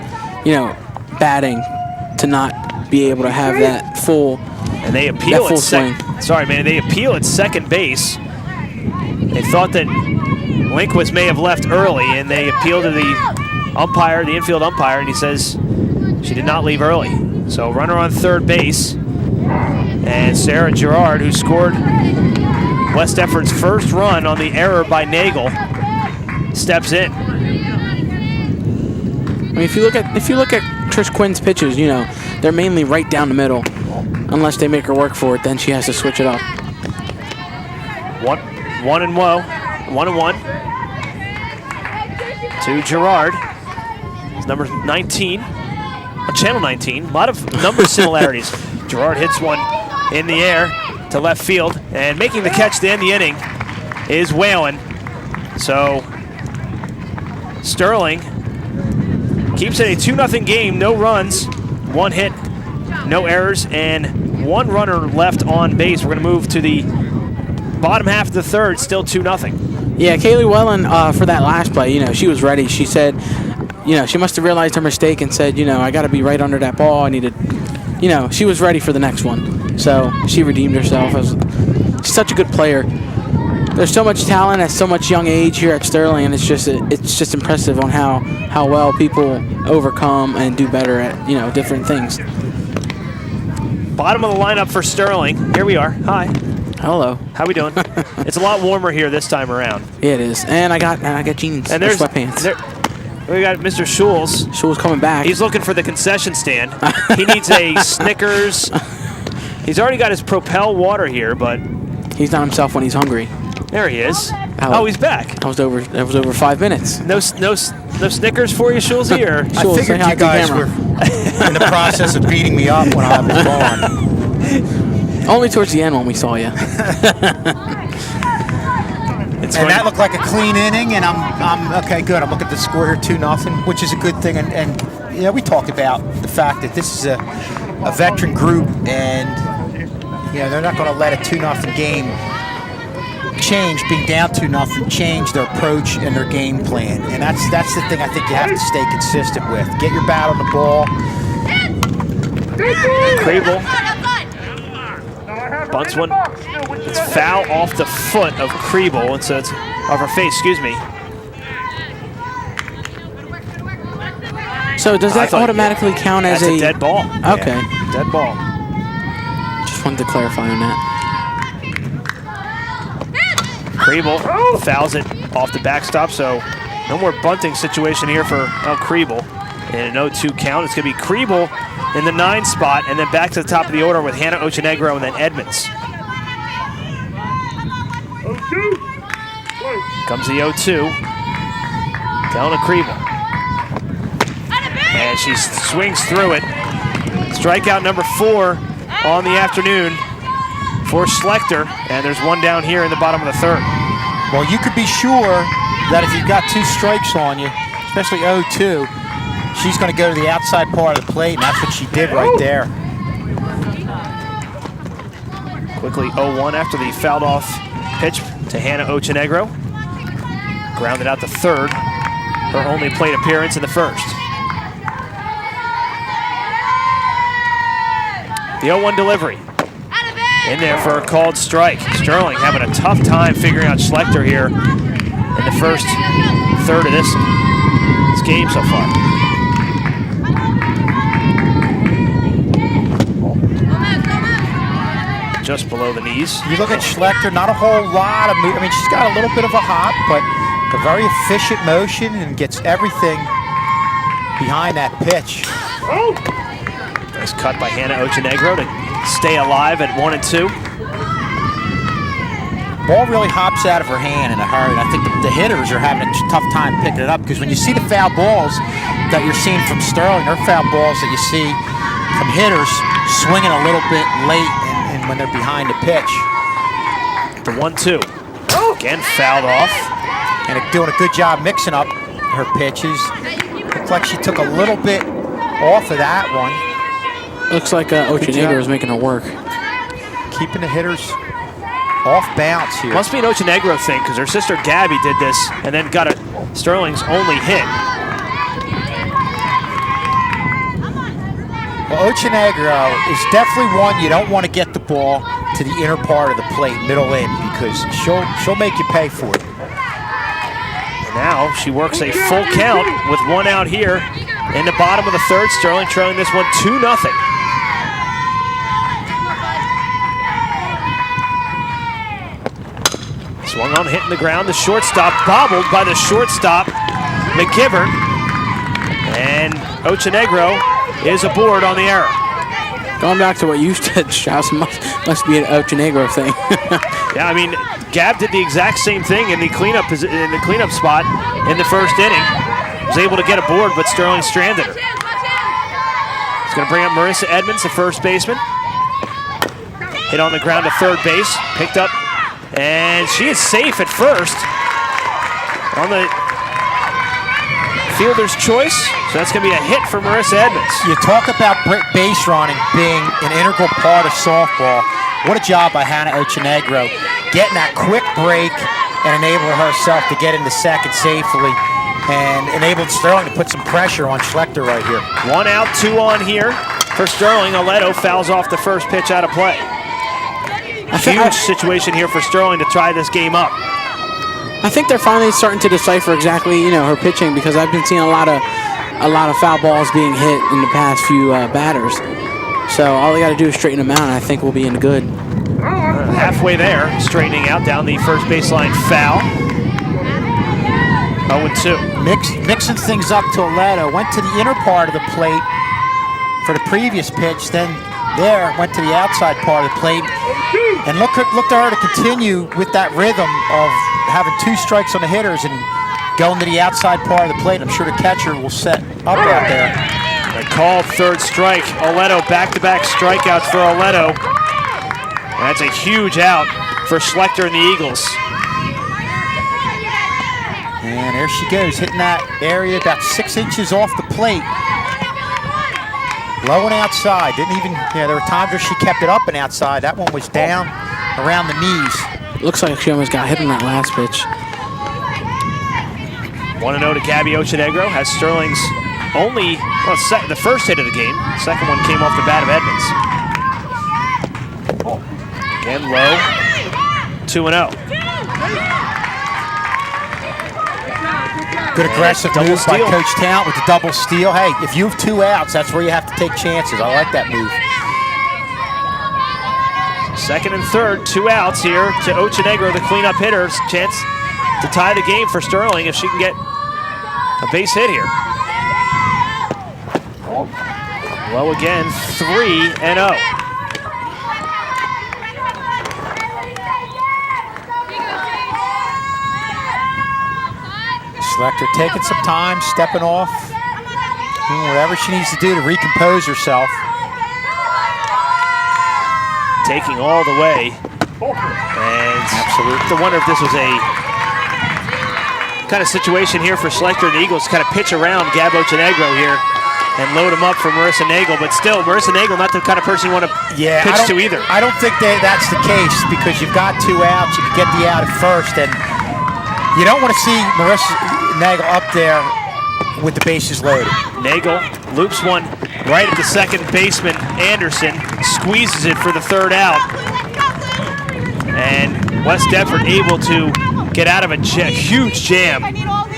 batting to not be able to have that full. And they appeal at they appeal at second base. They thought that Lindquist may have left early, and they appeal to the umpire, the infield umpire, and he says she did not leave early. So runner on third base, and Sarah Gerard, who scored West Effort's first run on the error by Nagel, steps in. I mean, if you look at Trish Quinn's pitches, they're mainly right down the middle. Unless they make her work for it, then she has to switch it up. 1-1 to Gerard. It's number 19. on Channel 19. A lot of number similarities. Gerard hits one in the air to left field, and making the catch to end the inning is Whalen. So Sterling keeps it a 2-0 game, no runs, 1 hit, no errors, and 1 runner left on base. We're going to move to the bottom half of the third, still 2-0. Yeah, Kaylee Whalen, for that last play, she was ready. She said, she must have realized her mistake and said, I got to be right under that ball. I needed, she was ready for the next one. So she redeemed herself. She's such a good player. There's so much talent at so much young age here at Sterling, and it's just impressive on how well people overcome and do better at different things. Bottom of the lineup for Sterling. Here we are. Hi. Hello. How we doing? It's a lot warmer here this time around. Yeah, it is. And I got jeans and there's sweatpants. We got Mr. Schulz. Schulz coming back. He's looking for the concession stand. He needs a Snickers. He's already got his Propel water here, but he's not himself when he's hungry. There he is. Oh, he's back. That was over 5 minutes. No Snickers for you, Schulze? Or I figured you guys were in the process of beating me up when I was gone. Only towards the end when we saw you. And that looked like a clean inning, and I'm okay. Good. I'm looking at the score here, 2-0, which is a good thing. And we talked about the fact that this is a veteran group, and they're not going to let a 2-0 game being down 2-0, change their approach and their game plan. And that's the thing I think you have to stay consistent with. Get your bat on the ball. Crable bunts one. It's foul off the foot of Crable, and so it's off her face, excuse me. So does that automatically count as a dead ball? Okay. Yeah, dead ball. Just wanted to clarify on that. Crable fouls it off the backstop, so no more bunting situation here for Crable. And an 0-2 count. It's going to be Crable in the 9 spot, and then back to the top of the order with Hannah Ochenegro and then Edmonds. Comes the 0-2. Down to Crable. And she swings through it. Strikeout number 4 on the afternoon for Schlechter, and there's one down here in the bottom of the third. Well, you could be sure that if you've got 2 strikes on you, especially 0-2, she's going to go to the outside part of the plate, and that's what she did right there. Quickly 0-1 after the fouled off pitch to Hannah Ochenegro. Grounded out to third, her only plate appearance in the first. The 0-1 delivery. In there for a called strike. Sterling having a tough time figuring out Schlechter here in the first third of this game so far. Just below the knees. You look at Schlechter, not a whole lot of movement. I mean, she's got a little bit of a hop, but a very efficient motion and gets everything behind that pitch. Nice cut by Hannah Ochenegro to stay alive at 1-2. Ball really hops out of her hand in a hurry. And I think the hitters are having a tough time picking it up, because when you see the foul balls that you're seeing from Sterling, or foul balls that you see from hitters swinging a little bit late and when they're behind the pitch. The 1-2. Again fouled off. And doing a good job mixing up her pitches. Looks like she took a little bit off of that one. Looks like Ochenegro is making her work. Keeping the hitters off balance here. Must be an Ochenegro thing, because her sister Gabby did this and then got Sterling's only hit. Well, Ochenegro is definitely one you don't want to get the ball to the inner part of the plate, middle in, because she'll make you pay for it. And now she works a full count with 1 out here in the bottom of the third. Sterling trailing this one 2-0. Swung on, hitting the ground. The shortstop bobbled by the shortstop, McGivern. And Ochenegro is aboard on the error. Going back to what you said, Strauss, must be an Ochenegro thing. Yeah, I mean, Gab did the exact same thing in the cleanup spot in the first inning. Was able to get aboard, but Sterling stranded her. going to bring up Marissa Edmonds, the first baseman. Hit on the ground to third base, picked up, and she is safe at first on the fielder's choice. So that's going to be a hit for Marissa Edmonds. You talk about base running being an integral part of softball. What a job by Hannah Ochenegro, getting that quick break and enabling herself to get into second safely and enabled Sterling to put some pressure on Schlechter right here. 1 out, 2 on here for Sterling. Aledo fouls off the first pitch out of play. Huge situation here for Sterling to try this game up. I think they're finally starting to decipher exactly, her pitching, because I've been seeing a lot of foul balls being hit in the past few batters. So all they got to do is straighten them out, and I think we'll be in the good. Halfway there, straightening out down the first baseline foul. 0-2. Mixing things up to Aledo. Went to the inner part of the plate for the previous pitch, then went to the outside part of the plate. And look to her to continue with that rhythm of having 2 strikes on the hitters and going to the outside part of the plate. I'm sure the catcher will set up out there. They called third strike. Aledo, back-to-back strikeouts for Aledo. That's a huge out for Schlechter and the Eagles. And there she goes, hitting that area about 6 inches off the plate. Low and outside. There were times where she kept it up and outside. That one was down around the knees. Looks like she almost got hit on that last pitch. 1-0 to Gabby Ochenegro. Has Sterling's only, the first hit of the game. Second one came off the bat of Edmonds. Again low. 2-0. Good aggressive move by Coach Talent with the double steal. Hey, if you have 2 outs, that's where you have to take chances. I like that move. Second and third, 2 outs here to Ochenegro, the cleanup hitter. Chance to tie the game for Sterling if she can get a base hit here. Low again, 3-0. Schlechter taking some time, stepping off, doing whatever she needs to do to recompose herself. Taking all the way. And absolutely. I wonder if this was a kind of situation here for Schlechter and the Eagles to kind of pitch around Gab Ochenegro here and load him up for Marissa Nagel. But still, Marissa Nagel, not the kind of person you want to pitch to either. I don't think that's the case, because you've got 2 outs. You can get the out at first, and you don't want to see Marissa Nagel up there with the bases loaded. Nagel loops one right at the second baseman, Anderson, squeezes it for the 3rd out. And West Deptford able to get out of a huge jam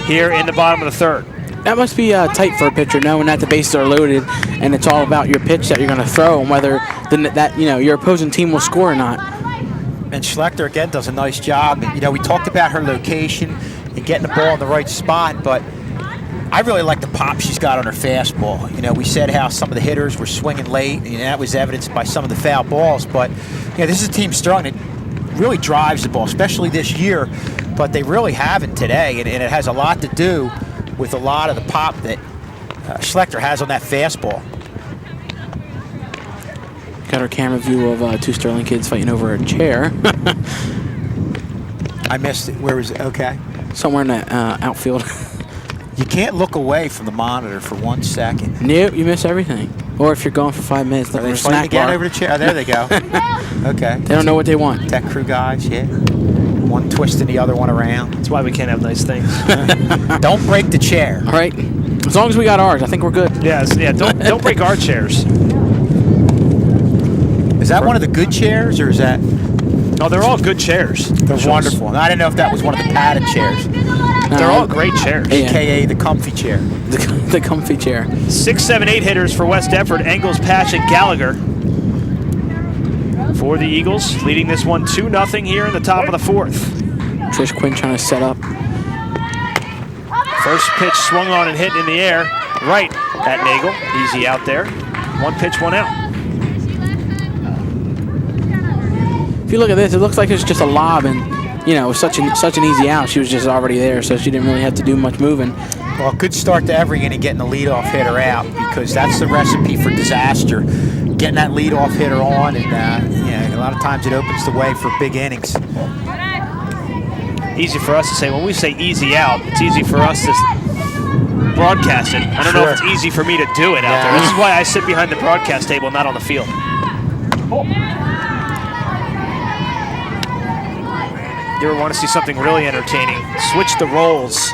here in the bottom of the 3rd. That must be tight for a pitcher, knowing that the bases are loaded and it's all about your pitch that you're going to throw and whether your opposing team will score or not. And Schlechter, again, does a nice job. We talked about her location and getting the ball in the right spot, but I really like the pop she's got on her fastball. We said how some of the hitters were swinging late, and that was evidenced by some of the foul balls. But this is a team Sterling that really drives the ball, especially this year. But they really haven't today, and it has a lot to do with a lot of the pop that Schlechter has on that fastball. Got our camera view of 2 Sterling kids fighting over a chair. I missed it. Where was it? Okay. Somewhere in the outfield. You can't look away from the monitor for 1 second. Nope, you miss everything. Or if you're gone for 5 minutes, Are looking they for a snack again bar. over the chair? Oh, there they go. Okay. They don't know what they want. Tech crew guys, yeah. One twisting the other one around. That's why we can't have nice things. Don't break the chair. All right. As long as we got ours, I think we're good. Yes, yeah. Don't break our chairs. Is that one of the good chairs, or is that? Oh, they're all good chairs. They're wonderful. I didn't know if that was one of the padded chairs. They're all great chairs. AKA the comfy chair. The comfy chair. 6, 7, 8 hitters for West Deptford. Engels, Pash, and Gallagher for the Eagles, leading this one 2-0 here in the top of the 4th. Trish Quinn trying to set up. First pitch swung on and hit in the air, right at Nagel. Easy out there. 1 pitch, 1 out. If you look at this, it looks like it's just a lob, and it was such an easy out. She was just already there, so she didn't really have to do much moving. Well, good start to every inning getting the leadoff hitter out, because that's the recipe for disaster. Getting that leadoff hitter on, and a lot of times it opens the way for big innings. Easy for us to say. When we say easy out, it's easy for us to broadcast it. I don't know if it's easy for me to do it out there. This is why I sit behind the broadcast table, not on the field. You ever want to see something really entertaining? Switch the roles.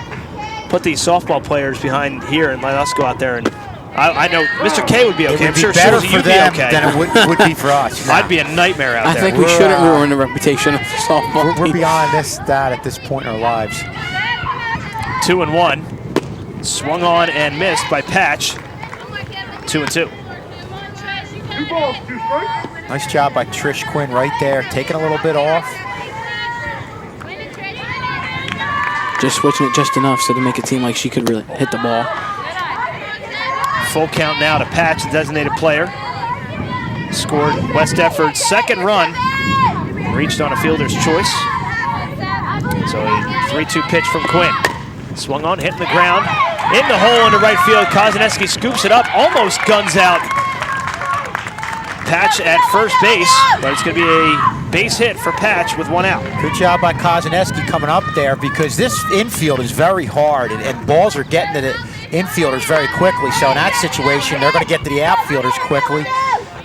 Put these softball players behind here and let us go out there. And I know Mr. K would be okay. It would I'm be sure better Susie, for you'd be them okay. than it would be for us. No. I'd be a nightmare out there. I think we shouldn't ruin the reputation of the softball We're team. beyond that at this point in our lives. 2-1. Swung on and missed by Patch. 2-2. Nice job by Trish Quinn right there, taking a little bit off. Just switching it just enough so to make it seem like she could really hit the ball. Full count now to Patch, the designated player. Scored West Deptford's second run. Reached on a fielder's choice. So a 3-2 pitch from Quinn. Swung on, hitting the ground. In the hole into right field. Kozaneski scoops it up, almost guns out Patch at first base, but it's going to be a base hit for Patch with one out. Good job by Kozaneski coming up there, because this infield is very hard, and balls are getting to the infielders very quickly. So in that situation, they're going to get to the outfielders quickly.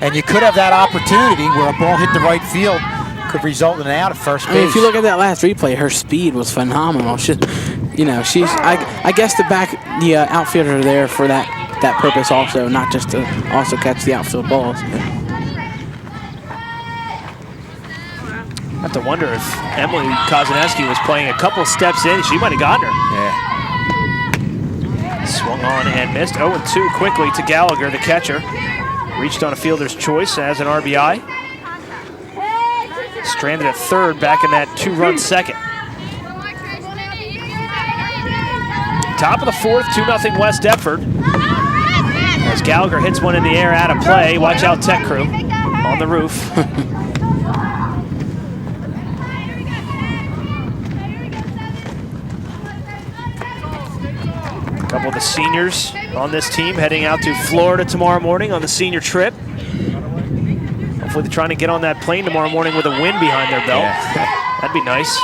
And you could have that opportunity where a ball hit the right field, could result in an out at first base. I mean, if you look at that last replay, her speed was phenomenal. I guess the outfielders are there for that purpose also, not just to also catch the outfield balls. I have to wonder if Emily Kozaneski was playing a couple steps in, she might have gotten her. Yeah. Swung on and missed. 0-2 quickly to Gallagher, the catcher. Reached on a fielder's choice as an RBI. Stranded at third back in that 2-run second. Top of the fourth, 2-0 West Deptford. As Gallagher hits one in the air out of play. Watch out, tech crew on the roof. A couple of the seniors on this team heading out to Florida tomorrow morning on the senior trip. Hopefully they're trying to get on that plane tomorrow morning with a win behind their belt. Yeah. That'd be nice.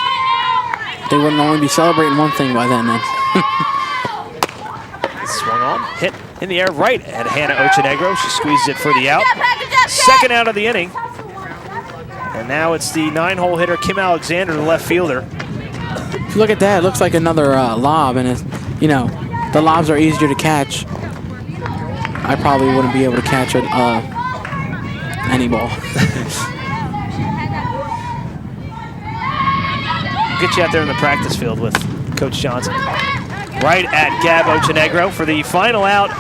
They wouldn't only be celebrating one thing by then. Swung on, hit in the air right at Hannah Ochenegro. She squeezes it for the out. Second out of the inning. And now it's the 9-hole hitter, Kim Alexander, the left fielder. If you look at that, it looks like another lob, and it's, the lobs are easier to catch. I probably wouldn't be able to catch any ball. Get you out there in the practice field with Coach Johnson. Right at Gab Ochenegro for the final out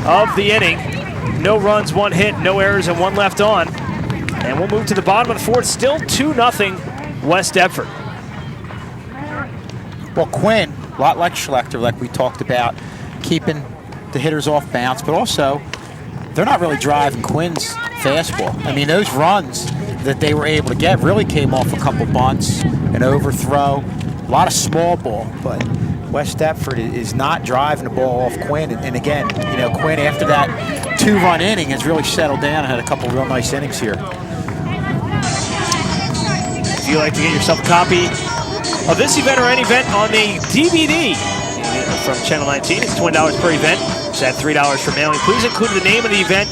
of the inning. No runs, one hit, no errors, and one left on. And we'll move to the bottom of the fourth. Still 2-0 West Deptford. Well, Quinn, a lot like Schlechter, like we talked about, keeping the hitters off bounce, but also they're not really driving Quinn's fastball. I mean, those runs that they were able to get really came off a couple bunts, an overthrow, a lot of small ball, but West Deptford is not driving the ball off Quinn. And again, Quinn, after that 2-run inning, has really settled down and had a couple real nice innings here. If you'd like to get yourself a copy of this event or any event on the DVD from Channel 19, it's $20 per event. Just add $3 for mailing. Please include the name of the event.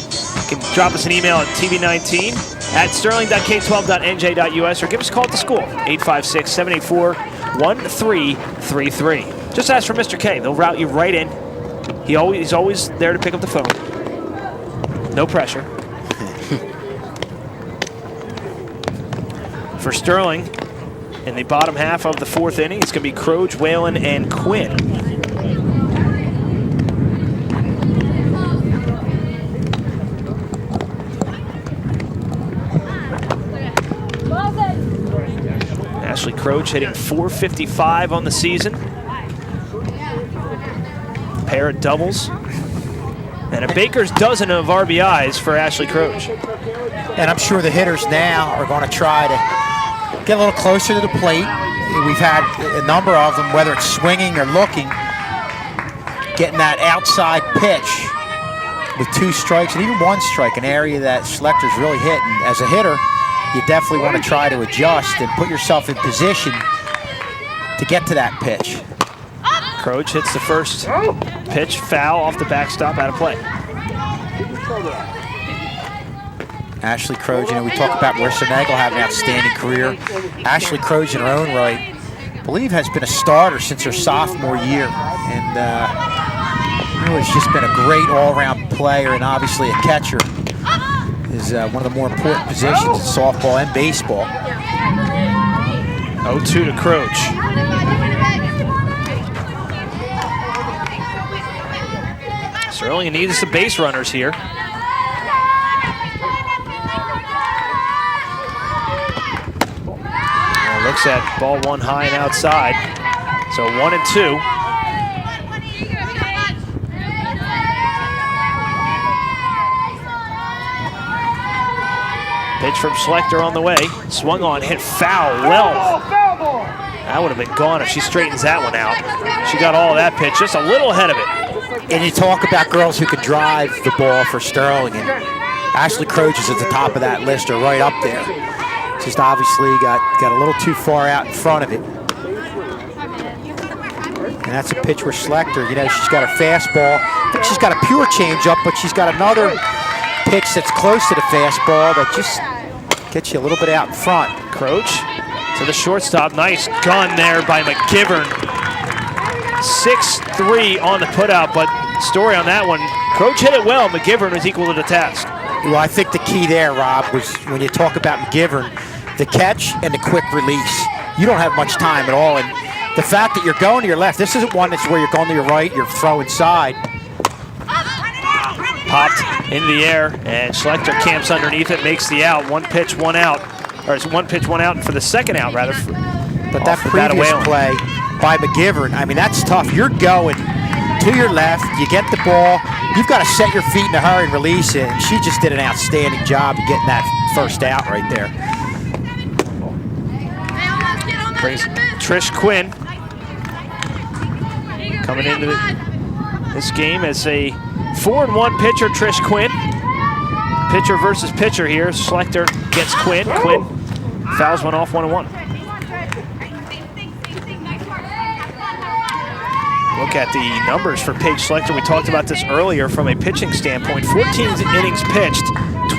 You can drop us an email at tv19@sterling.k12.nj.us or give us a call at the school, 856-784-1333. Just ask for Mr. K. They'll route you right in. He's always there to pick up the phone. No pressure. For Sterling, in the bottom half of the fourth inning, it's going to be Croge, Whalen, and Quinn. Ashley Croge hitting .455 on the season. Pair of doubles. And a baker's dozen of RBIs for Ashley Croge. And I'm sure the hitters now are going to try to get a little closer to the plate, we've had a number of them, whether it's swinging or looking, getting that outside pitch with 2 strikes and even 1 strike, an area that Schlecter's really hit. And as a hitter, you definitely want to try to adjust and put yourself in position to get to that pitch. Croach hits the first pitch, foul off the backstop, out of play. Ashley Croge, we talk about Marissa Nagel having an outstanding career. Ashley Croge in her own right, I believe, has been a starter since her sophomore year. And really has just been a great all-around player, and obviously a catcher is one of the more important positions in softball and baseball. 0-2 to Croach. Sterling needs some base runners here. Looks at ball 1 high and outside. So 1-2. Pitch from Schlechter on the way. Swung on, hit foul. Well, that would have been gone if she straightens that one out. She got all of that pitch, just a little ahead of it. And you talk about girls who can drive the ball for Sterling, and Ashley Croce is at the top of that list, or right up there. Just obviously got a little too far out in front of it. And that's a pitch where Schlechter, she's got her fastball. I think she's got a pure changeup, but she's got another pitch that's close to the fastball that just gets you a little bit out in front. Croce to the shortstop. Nice gun there by McGivern. 6-3 on the putout, but story on that one, Croce hit it well. McGivern was equal to the task. Well, I think the key there, Rob, was when you talk about McGivern, the catch and the quick release. You don't have much time at all, and the fact that you're going to your left, this isn't one that's where you're going to your right, you're throwing side. Popped into the air, and Schlechter camps underneath it, makes the out. 1 pitch, 1 out. Or it's 1 pitch, 1 out for the second out, rather. But that previous play by McGivern, that's tough. You're going to your left, you get the ball, you've got to set your feet in a hurry and release it, and she just did an outstanding job of getting that first out right there. Brings Trish Quinn coming into this game as a 4-1 pitcher, Trish Quinn. Pitcher versus pitcher here. Schlechter gets Quinn. Quinn fouls one off, 1-1. Look at the numbers for Paige Schlechter. We talked about this earlier from a pitching standpoint. 14 innings pitched,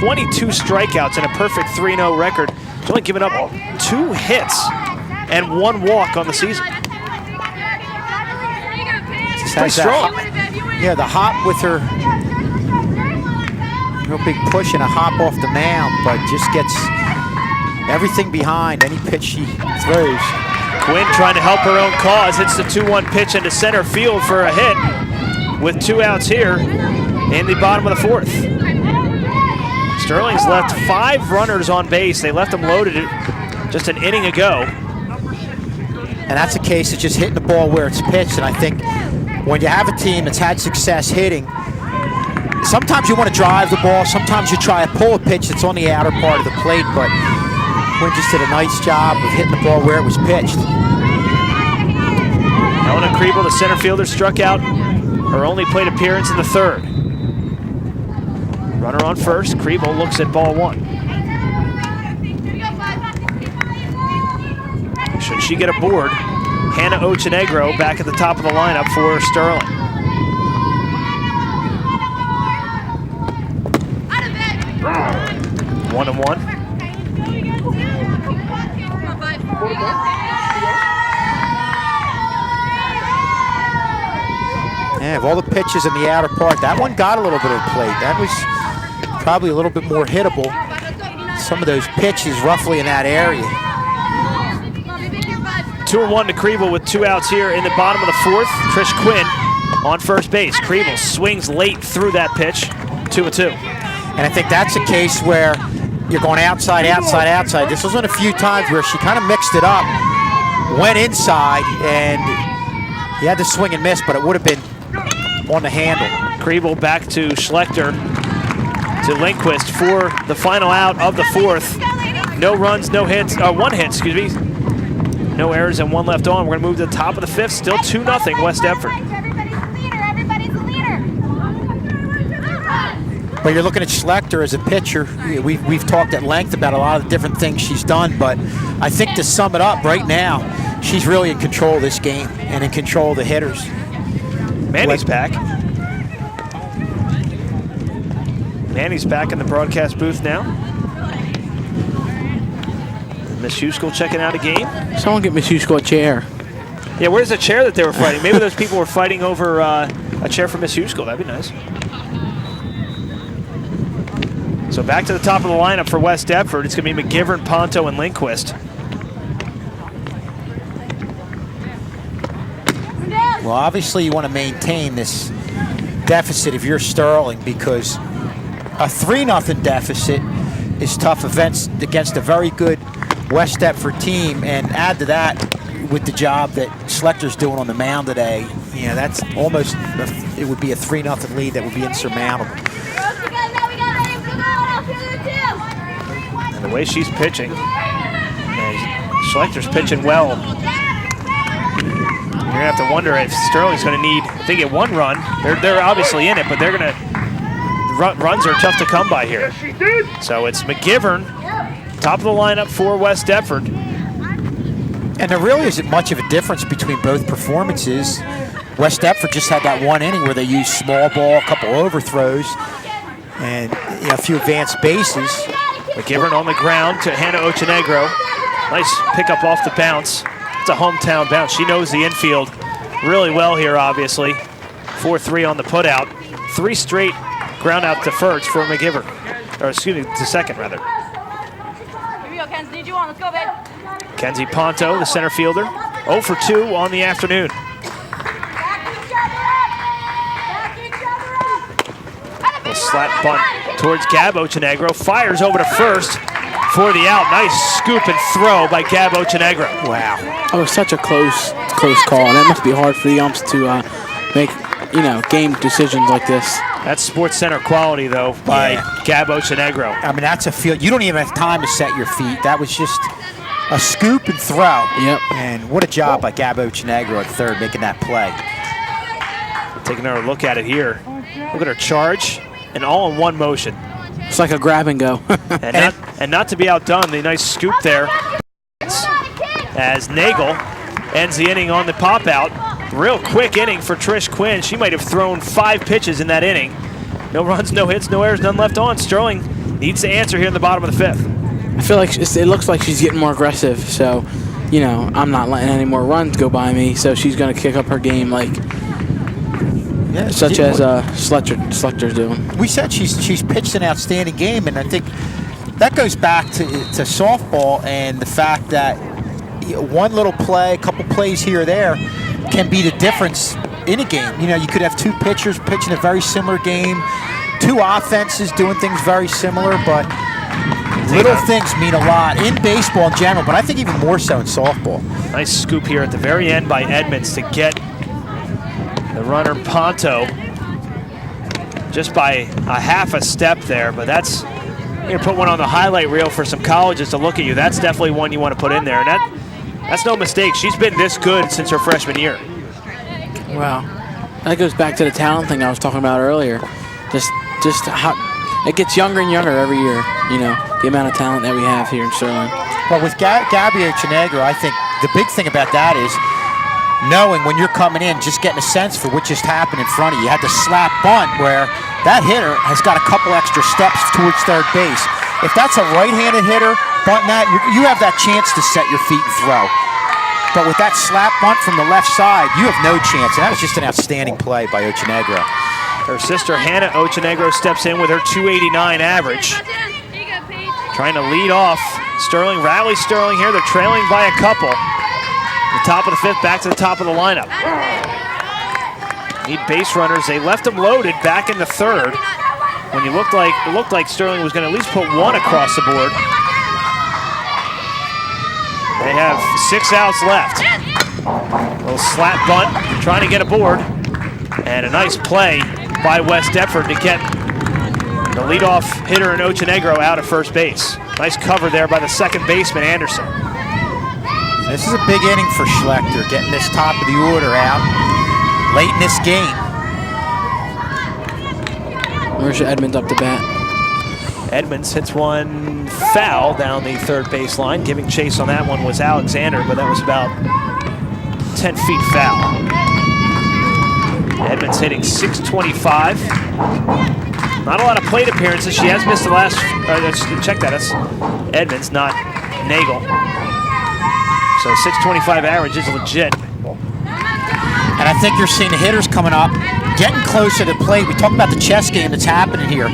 22 strikeouts, and a perfect 3-0 record. She's only given up 2 hits and 1 walk on the season. Pretty strong. Yeah, the hop with her, real big push and a hop off the mound, but just gets everything behind any pitch she throws. Quinn trying to help her own cause, hits the 2-1 pitch into center field for a hit with 2 outs here in the bottom of the 4th. Sterling's left 5 runners on base. They left them loaded just an inning ago. And that's a case of just hitting the ball where it's pitched, and I think when you have a team that's had success hitting, sometimes you want to drive the ball, sometimes you try to pull a pitch that's on the outer part of the plate, but Quinn just did a nice job of hitting the ball where it was pitched. Elena Kriebel, the center fielder, struck out her only plate appearance in the 3rd. Runner on first, Kriebel looks at ball 1. Should she get aboard, Hannah Ochenegro back at the top of the lineup for Sterling. One and 1. Yeah, of all the pitches in the outer part, that one got a little bit of plate. That was probably a little bit more hittable. Some of those pitches roughly in that area. 2-1 to Kriebel with 2 outs here in the bottom of the 4th. Trish Quinn on first base. Kriebel swings late through that pitch. 2-2. And I think that's a case where you're going outside, outside, outside. This was one of a few times where she kind of mixed it up, went inside, and he had to swing and miss, but it would have been on the handle. Kriebel back to Schlechter, to Lindquist for the final out of the 4th. No runs, no hits, 1 hit, excuse me. No errors and 1 left on. We're going to move to the top of the 5th. Still 2-0 West Deptford. Everybody's a leader. But you're looking at Schlechter as a pitcher. We've talked at length about a lot of the different things she's done, but I think to sum it up right now, she's really in control of this game and in control of the hitters. Manny's back. Manny's back in the broadcast booth now. Miss Huskell checking out a game. Someone get Miss Huskell a chair. Yeah, where's the chair that they were fighting? Maybe those people were fighting over a chair for Miss Huskell. That'd be nice. So back to the top of the lineup for West Deptford. It's going to be McGivern, Ponto, and Lindquist. Well, obviously you want to maintain this deficit if you're Sterling, because a 3-0 deficit is tough against a very good West Deptford team, and add to that with the job that Schlechter's doing on the mound today, you know, that's almost, it would be a 3-0 lead that would be insurmountable. And the way she's pitching, Schlecter's pitching well. You're going to have to wonder if Sterling's going to need, if they get 1 run, they're obviously in it, but they're going to, runs are tough to come by here. So it's McGivern, top of the lineup for West Deptford. And there really isn't much of a difference between both performances. West Deptford just had that 1 inning where they used small ball, a couple overthrows, and a few advanced bases. McGivern on the ground to Hannah Ochenegro. Nice pickup off the bounce. It's a hometown bounce. She knows the infield really well here, obviously. 4-3 on the putout. 3 straight ground out to first for McGivern. Or excuse me, to second rather. Here we go, Kenzie. Need you on. Let's go, babe. Kenzie Ponto, the center fielder. 0 for 2 on the afternoon. A slap bunt towards Gab Ochenegro. Fires over to first for the out. Nice scoop and throw by Gab Ochenegro. Wow. Oh, it was such a close call. That must be hard for the umps to make, game decisions like this. That's Sports Center quality, though, by Gab Ochenegro. I mean, that's a field. You don't even have time to set your feet. That was just a scoop and throw. Yep. And what a job by Gab Ochenegro at third, making that play. Taking another look at it here. Look at her charge, and all in one motion. It's like a grab and go. and not to be outdone, the nice scoop there as Nagel ends the inning on the pop out. Real quick inning for Trish Quinn. She might have thrown 5 pitches in that inning. No runs, no hits, no errors, none left on. Sterling needs to answer here in the bottom of the 5th. I feel like it looks like she's getting more aggressive, so, I'm not letting any more runs go by me, so she's going to kick up her game such as Schlecter's doing. We said she's pitched an outstanding game, and I think that goes back to softball and the fact that one little play, a couple plays here or there can be the difference in a game. You could have 2 pitchers pitching a very similar game, 2 offenses doing things very similar, but little things mean a lot in baseball in general, but I think even more so in softball. Nice scoop here at the very end by Edmonds to get the runner Ponto just by a half a step there, but that's, you're gonna put one on the highlight reel for some colleges to look at you. That's definitely one you want to put in there, and that's no mistake. She's been this good since her freshman year. Wow. That goes back to the talent thing I was talking about earlier. Just how it gets younger and younger every year, the amount of talent that we have here in Sterling. Well, with Gabby Ochenegro, I think the big thing about that is knowing when you're coming in, just getting a sense for what just happened in front of you. You had the slap bunt where that hitter has got a couple extra steps towards third base. If that's a right-handed hitter bunting that, you have that chance to set your feet and throw. But with that slap bunt from the left side, you have no chance. And that was just an outstanding play by Ochenegro. Her sister Hannah Ochenegro steps in with her .289 average. Trying to lead off. Sterling rallies Sterling here. They're trailing by a couple. The top of the 5th, back to the top of the lineup. Need base runners. They left them loaded back in the 3rd. When it looked like Sterling was going to at least put 1 across the board. They have 6 outs left. A little slap bunt, trying to get aboard. And a nice play by West Deptford to get the leadoff hitter in Ochenegro out at first base. Nice cover there by the second baseman, Anderson. This is a big inning for Schlechter, getting this top of the order out late in this game. Marisha Edmonds up to bat. Edmonds hits one foul down the third baseline. Giving chase on that one was Alexander, but that was about 10 feet foul. Edmonds hitting .625. Not a lot of plate appearances. She has missed the last, check that, that's Edmonds, not Nagel. So .625 average is legit. And I think you're seeing the hitters coming up, getting closer to the plate. We talked about the chess game that's happening here.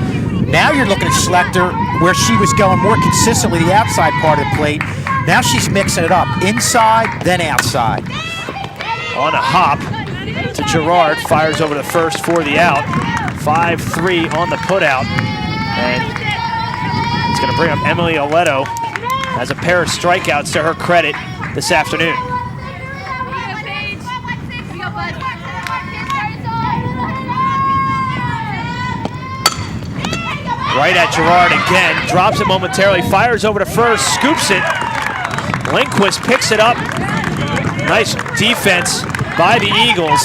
Now you're looking at Schlechter, where she was going more consistently the outside part of the plate. Now she's mixing it up, inside, then outside. On a hop to Gerard, fires over to first for the out. 5-3 on the putout. And it's going to bring up Emily Oleto. Has a pair of strikeouts to her credit this afternoon. Right at Gerard again, drops it momentarily, fires over to first, scoops it. Lindquist picks it up. Nice defense by the Eagles.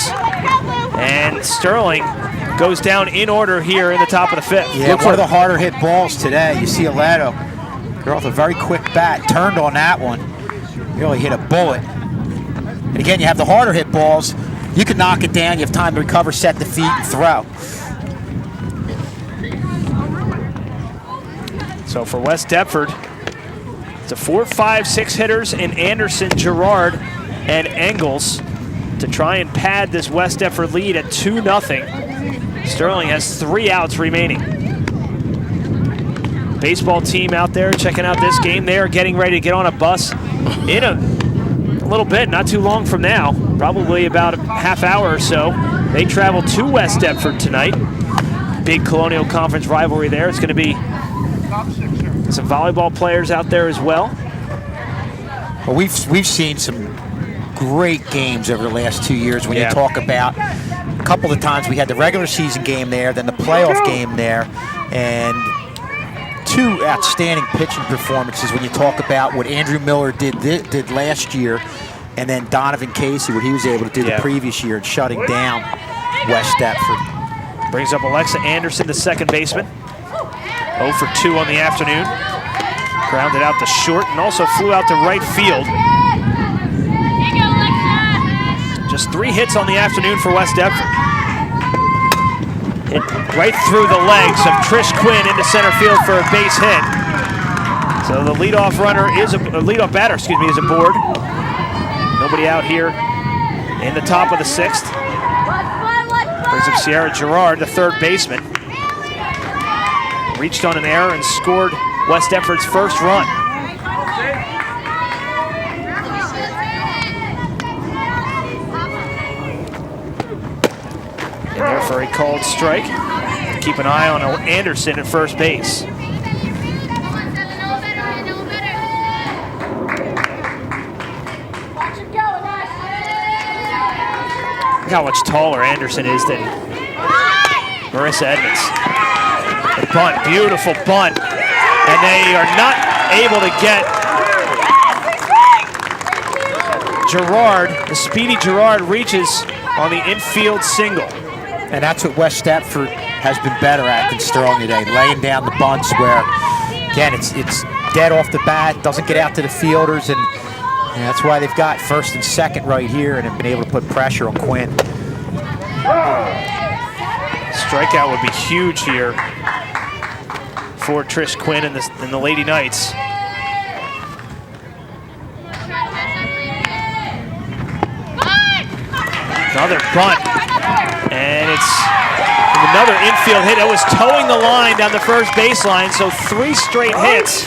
And Sterling goes down in order here in the top of the fifth. Yeah, one of the harder hit balls today. You see Oleto, girl with a very quick bat, turned on that one. Really hit a bullet. And again, you have the harder hit balls. You can knock it down, you have time to recover, set the feet, and throw. So for West Deptford, it's a 4, 5, 6 hitters in Anderson, Gerard, and Engels to try and pad this West Deptford lead at 2-0. Sterling has 3 outs remaining. Baseball team out there checking out this game. They are getting ready to get on a bus in a little bit, not too long from now, probably about a half hour or so. They travel to West Deptford tonight. Big Colonial Conference rivalry there. It's going to be some volleyball players out there as well. Well, we've seen some great games over the last 2 years. When you talk about a couple of times we had the regular season game there, then the playoff game there, and 2 outstanding pitching performances when you talk about what Andrew Miller did last year, and then Donovan Casey, what he was able to do the previous year in shutting down West Deptford. Brings up Alexa Anderson, the second baseman. 0 for 2 on the afternoon. Grounded out to short and also flew out to right field. Just 3 hits on the afternoon for West Deptford. Hit right through the legs of Trish Quinn into center field for a base hit. So the leadoff runner is leadoff batter, is aboard. Nobody out here in the top of the 6th. Brings up Sierra Gerard, the third baseman. Reached on an error and scored West Deptford's first run. In there for a called strike. Keep an eye on Anderson at first base. Look how much taller Anderson is than Marissa Edmonds. The bunt, beautiful bunt. And they are not able to get Gerard. The speedy Gerard reaches on the infield single. And that's what West Deptford has been better at than Sterling today, laying down the bunts where, again, it's dead off the bat, doesn't get out to the fielders, and that's why they've got first and second right here and have been able to put pressure on Quinn. Strikeout would be huge here for Trish Quinn and the Lady Knights. Another bunt, and it's another infield hit. It was towing the line down the first baseline, so 3 straight hits,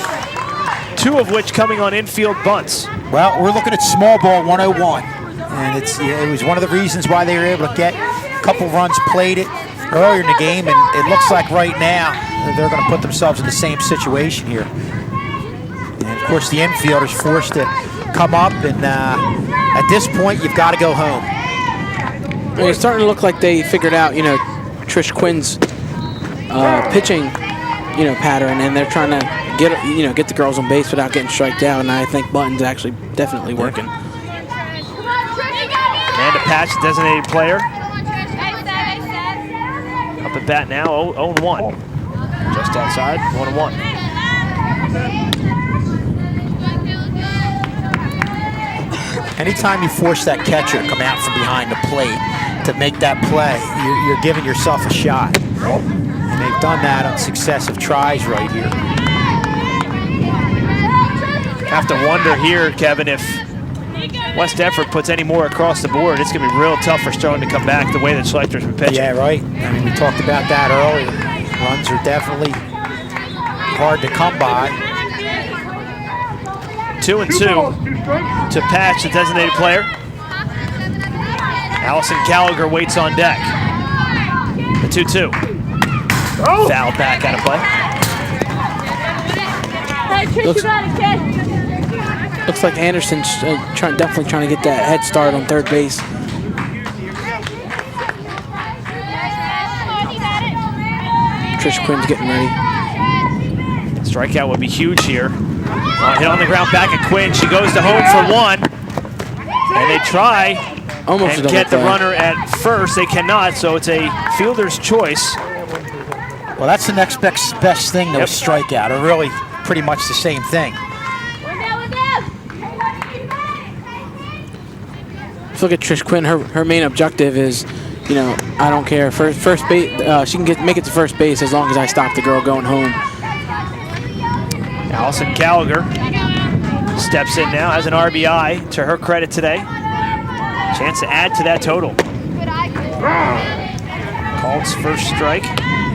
2 of which coming on infield bunts. Well, we're looking at small ball 101, and it was one of the reasons why they were able to get a couple runs plated earlier in the game, and it looks like right now they're going to put themselves in the same situation here. And of course, the infielders forced to come up, and at this point, you've got to go home. It's starting to look like they figured out, Trish Quinn's pitching, pattern, and they're trying to get the girls on base without getting striked out. And I think Button's actually definitely working. Amanda Patch, designated player. Up at bat now, 0-1. Just outside, 1-1. Anytime you force that catcher to come out from behind the plate to make that play, you're giving yourself a shot. And they've done that on successive tries right here. Have to wonder here, Kevin, if West Effort puts any more across the board, it's going to be real tough for Sterling to come back the way that Schleicher's been pitching. Yeah, right. I mean, we talked about that earlier. Runs are definitely hard to come by. 2-2 to Patch, the designated player. Allison Gallagher waits on deck. The 2-2. Fouled back out of play. Looks like Anderson's definitely trying to get that head start on third base. Trish Quinn's getting ready. Strikeout would be huge here. Hit on the ground back at Quinn. She goes to home for one. And they try Almost and get the runner at first. They cannot, so it's a fielder's choice. Well, that's the next best thing to a strikeout, or really pretty much the same thing. Look at Trish Quinn. Her main objective is, I don't care. First base, she can make it to first base as long as I stop the girl going home. Allison Gallagher steps in now, has an RBI to her credit today. Chance to add to that total. Colt's first strike.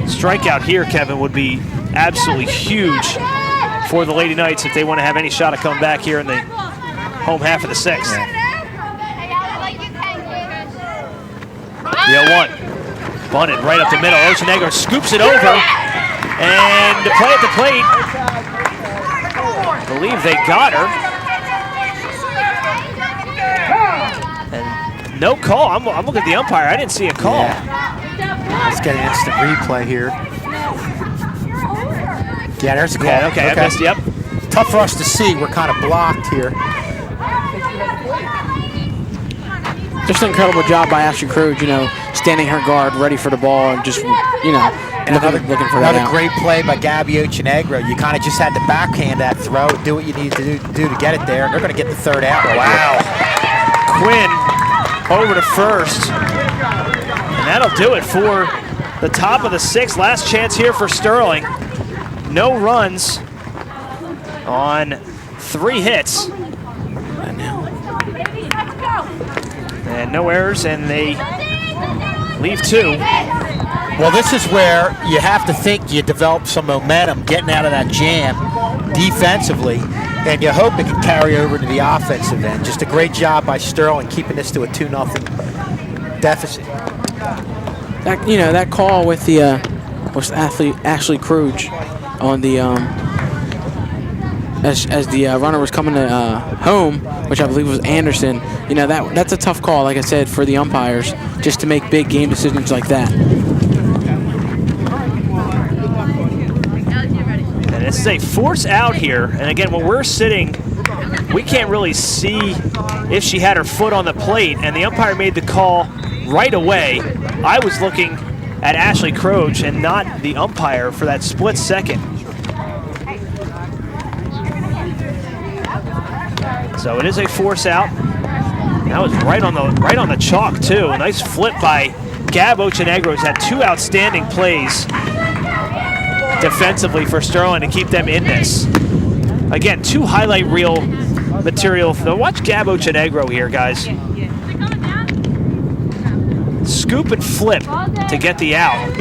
Strikeout here, Kevin, would be absolutely huge for the Lady Knights if they want to have any shot of coming back here in the home half of the sixth. The 0-1. Bunted right up the middle. Ochenegro scoops it over. And the play at the plate. I believe they got her. And no call. I'm looking at the umpire. I didn't see a call. Yeah. Let's get an instant replay here. Yeah, there's a call. Yeah, okay. I missed, yep. Tough for us to see. We're kind of blocked here. Just an incredible job by Ashley Crouch, standing her guard, ready for the ball, and just, looking for that out. Great play by Gabby Ochenegro. You kind of just had to backhand that throw, do what you need to do to get it there. They're going to get the third out. Wow. Quinn over to first. And that'll do it for the top of the sixth. Last chance here for Sterling. No runs on 3 hits. And no errors, and they leave 2. Well, this is where you have to think you develop some momentum getting out of that jam defensively, and you hope it can carry over to the offensive end. Just a great job by Sterling keeping this to a 2-0 deficit. That call with the was Ashley Crouch on the as the runner was coming to home, which I believe was Anderson. That's a tough call, like I said, for the umpires, just to make big game decisions like that. And this is a force out here. And again, when we're sitting, we can't really see if she had her foot on the plate, and the umpire made the call right away. I was looking at Ashley Crouch and not the umpire for that split second. So it is a force out. That was right on the chalk too. A nice flip by Gab Ochenegro, who's had 2 outstanding plays defensively for Sterling to keep them in this. Again, 2 highlight reel material. Watch Gab Ochenegro here, guys. Scoop and flip to get the out.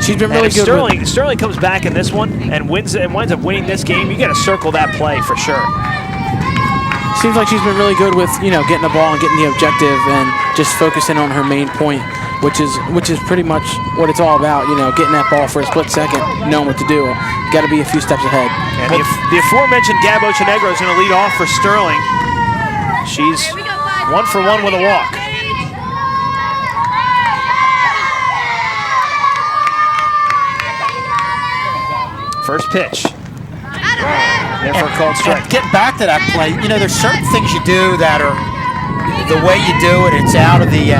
She's been really good. Sterling comes back in this one and winds up winning this game. You got to circle that play for sure. Seems like she's been really good with getting the ball and getting the objective and just focusing on her main point, which is pretty much what it's all about. Getting that ball for a split second, knowing what to do. Got to be a few steps ahead. And the aforementioned Gab Ochenegro is going to lead off for Sterling. She's 1 for 1 with a walk. First pitch. There for a called strike. And getting back to that play, you know, there's certain things you do that are the way you do it. It's out of the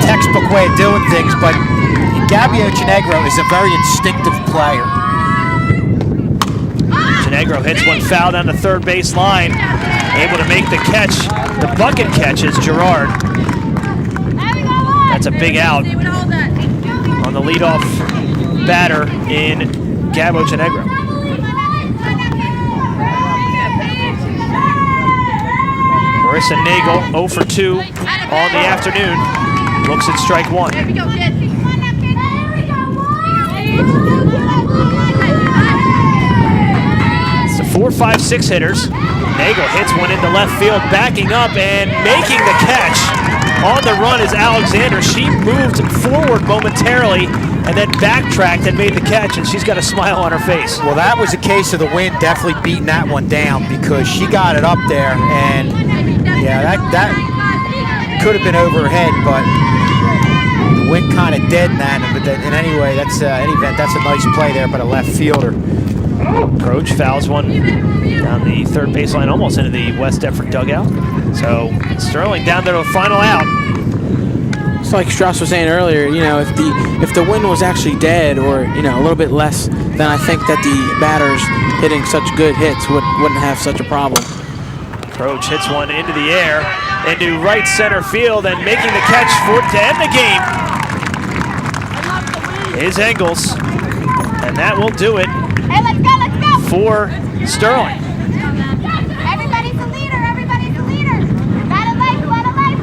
textbook way of doing things, but Gabby Ochenegro is a very instinctive player. Ochenegro hits one foul down the third base line. Able to make the catch. The bucket catch is Gerard. That's a big out on the leadoff batter in Gab Ochenegro. Marissa Nagel 0 for 2 on the afternoon. Looks at strike one. It's the 4, 5, 6 hitters. Nagel hits one into left field, backing up and making the catch. On the run is Alexander. She moved forward momentarily and then backtracked and made the catch, and she's got a smile on her face. Well, that was a case of the wind definitely beating that one down, because she got it up there, and yeah, that could have been over her head, but the wind kind of deadened that. But in any way, that's any event, that's a nice play there by the left fielder. Croach fouls one down the third baseline, almost into the West Deptford dugout. So Sterling down there to the final out. It's like Strauss was saying earlier, you know, if the wind was actually dead, or, you know, a little bit less, then I think that the batters hitting such good hits wouldn't have such a problem. Croach hits one into the air, into right center field, and making the catch to end the game is Engels. And that will do it for Sterling. Everybody's a leader, everybody's a leader. Lot of life, lot of life.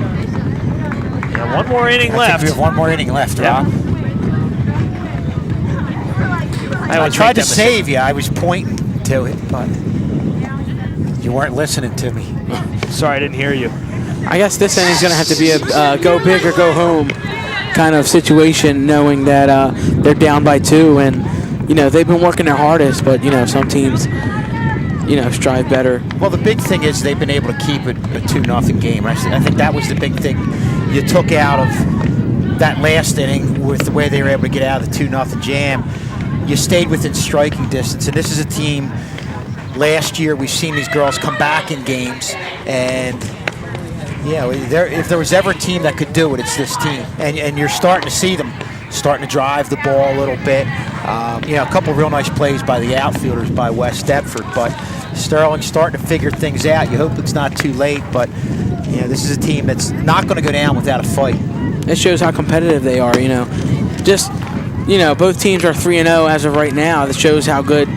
Yeah, one more inning left. We have one more inning left, Rob. I tried to save you. I was pointing to it, but you weren't listening to me. Sorry, I didn't hear you. I guess this inning's going to have to be a go big or go home kind of situation, knowing that they're down by 2, and, you know, they've been working their hardest, but, you know, some teams, you know, strive better. Well, the big thing is they've been able to keep it a 2-0 game. I think that was the big thing you took out of that last inning, with the way they were able to get out of the 2-0 jam. You stayed within striking distance, and this is a team. Last year, we've seen these girls come back in games, and if there was ever a team that could do it, it's this team. And you're starting to see them starting to drive the ball a little bit. You know, a couple of real nice plays by the outfielders by West Deptford, but Sterling's starting to figure things out. You hope it's not too late, but you know, this is a team that's not going to go down without a fight. It shows how competitive they are, you know. Just, you know, both teams are 3-0 as of right now. That shows how good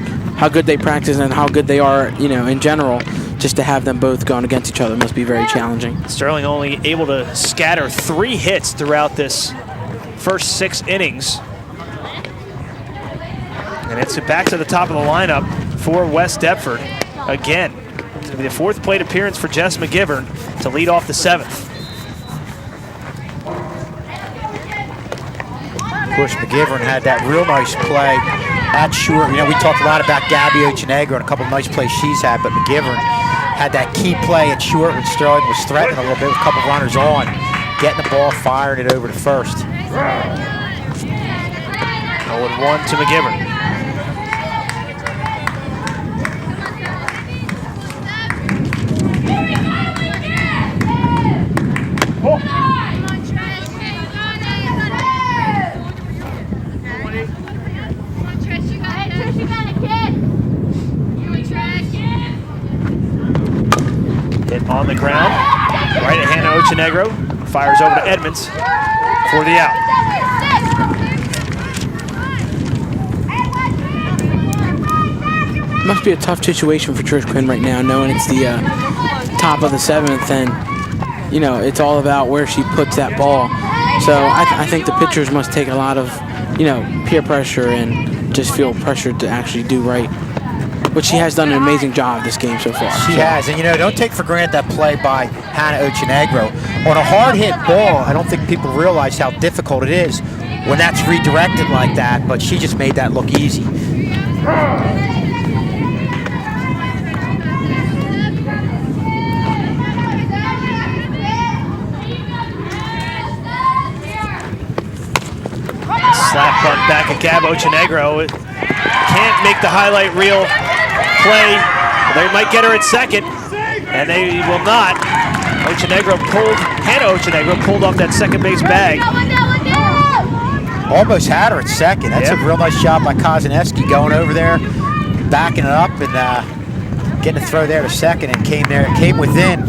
they practice and how good they are, you know, in general. Just to have them both going against each other must be very challenging. Sterling only able to scatter 3 hits throughout this first 6 innings. And it's back to the top of the lineup for West Deptford again. It's going to be the 4th plate appearance for Jess McGivern to lead off the 7th. Of course, McGivern had that real nice play at short. You know, we talked a lot about Gabby Ochenegro and a couple of nice plays she's had, but McGivern had that key play at short when Sterling was threatening a little bit with a couple of runners on, getting the ball, firing it over to first. 0-1 to McGivern. Hit on the ground, right at Hannah Ochenegro, fires over to Edmonds for the out. Must be a tough situation for Trish Quinn right now, knowing it's the top of the 7th, and, you know, it's all about where she puts that ball. So I think the pitchers must take a lot of, you know, peer pressure and just feel pressured to actually do right. But she has done an amazing job this game so far. She has, and you know, don't take for granted that play by Hannah Ochenegro. On a hard hit ball, I don't think people realize how difficult it is when that's redirected like that, but she just made that look easy. Slap bunt back at Gab Ochenegro. Can't make the highlight reel play. They might get her at second, and they will not. Hannah Ochenegro pulled off that second base bag. Almost had her at second. That's a real nice job by Kozaneski going over there, backing it up, and getting a throw there to second, and came within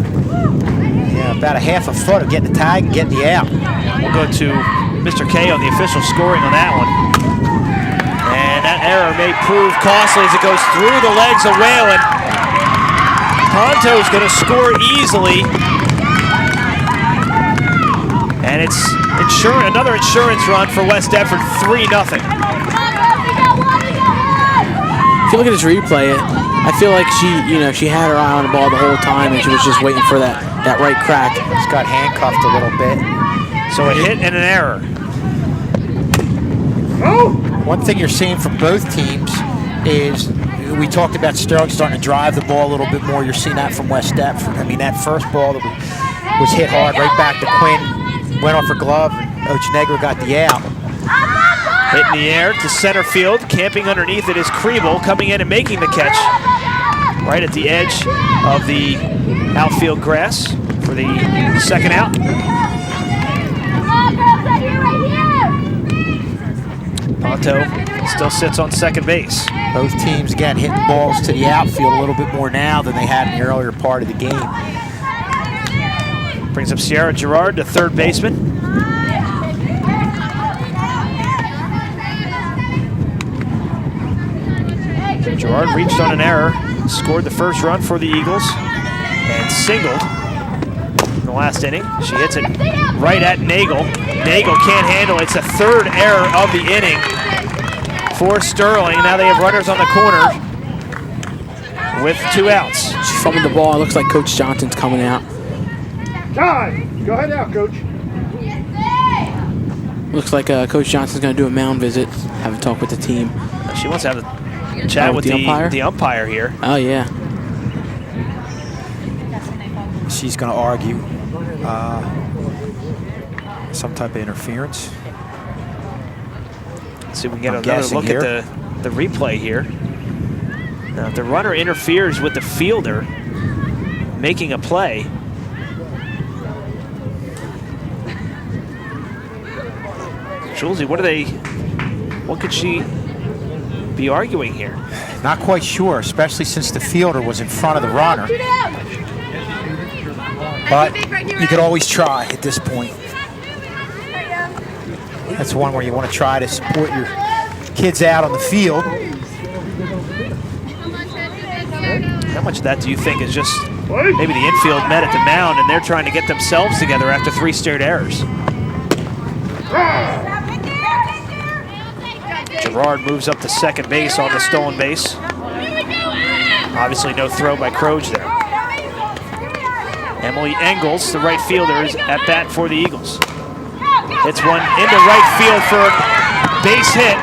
about a half a foot of getting the tag and getting the out. We'll go to Mr. K on the official scoring on that one. And that error may prove costly as it goes through the legs of Whalen. Ponto's going to score easily. And it's another insurance run for West Deptford, 3-0. If you look at this replay, I feel like she had her eye on the ball the whole time, and she was just waiting for that right crack. Just got handcuffed a little bit. So a hit and an error. One thing you're seeing from both teams is we talked about Sterling starting to drive the ball a little bit more. You're seeing that from West Deptford. I mean, that first ball that was hit hard right back to Quinn, went off her glove, and Ochenegro got the out. Hit in the air to center field. Camping underneath it is Kriebel, coming in and making the catch right at the edge of the outfield grass for the second out. Ponto still sits on second base. Both teams, again, hitting balls to the outfield a little bit more now than they had in the earlier part of the game. Brings up Sierra Gerard, the third baseman. Gerard reached on an error, scored the first run for the Eagles, and singled in the last inning. She hits it right at Nagel. Nagel can't handle it. It's the third error of the inning for Sterling. Now they have runners on the corner with 2 outs. She fumbled the ball. It looks like Coach Johnson's coming out. Time. Go ahead now, Coach. Looks like Coach Johnson's going to do a mound visit, have a talk with the team. She wants to have a chat with the umpire here. Oh, yeah. She's going to argue some type of interference. Let's see if we can get another look at the replay here. Now, if the runner interferes with the fielder making a play, Julesy, what could she be arguing here? Not quite sure, especially since the fielder was in front of the runner. But you could always try at this point. That's one where you want to try to support your kids out on the field. How much of that do you think is just maybe the infield met at the mound and they're trying to get themselves together after 3 straight errors? Gerard moves up to second base on the stolen base. Obviously no throw by Croge there. Emily Engels, the right fielder, is at bat for the Eagles. Hits one into right field for a base hit.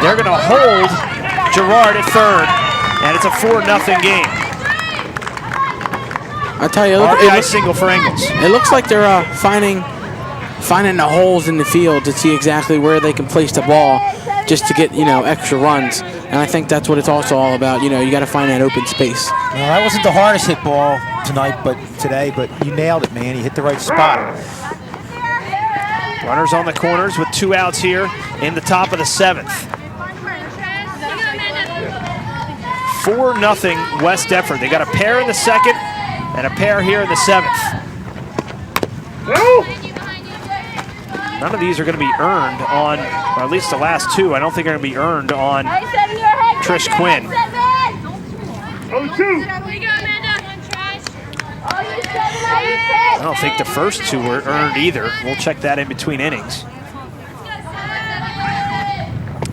They're going to hold Gerard at third, and it's a 4-0 game. I tell you, RBI single for Engels. It looks like they're finding the holes in the field to see exactly where they can place the ball, just to get extra runs. And I think that's what it's also all about. You got to find that open space. Well, that wasn't the hardest hit ball today, but you nailed it, man. You hit the right spot. Runners on the corners with 2 outs here in the top of the 7th. 4-0 West Deptford. They got a pair in the 2nd and a pair here in the 7th. None of these are going to be earned on, or at least the last 2, I don't think are going to be earned on Trish Quinn. 0-2. I don't think the first 2 were earned either. We'll check that in between innings.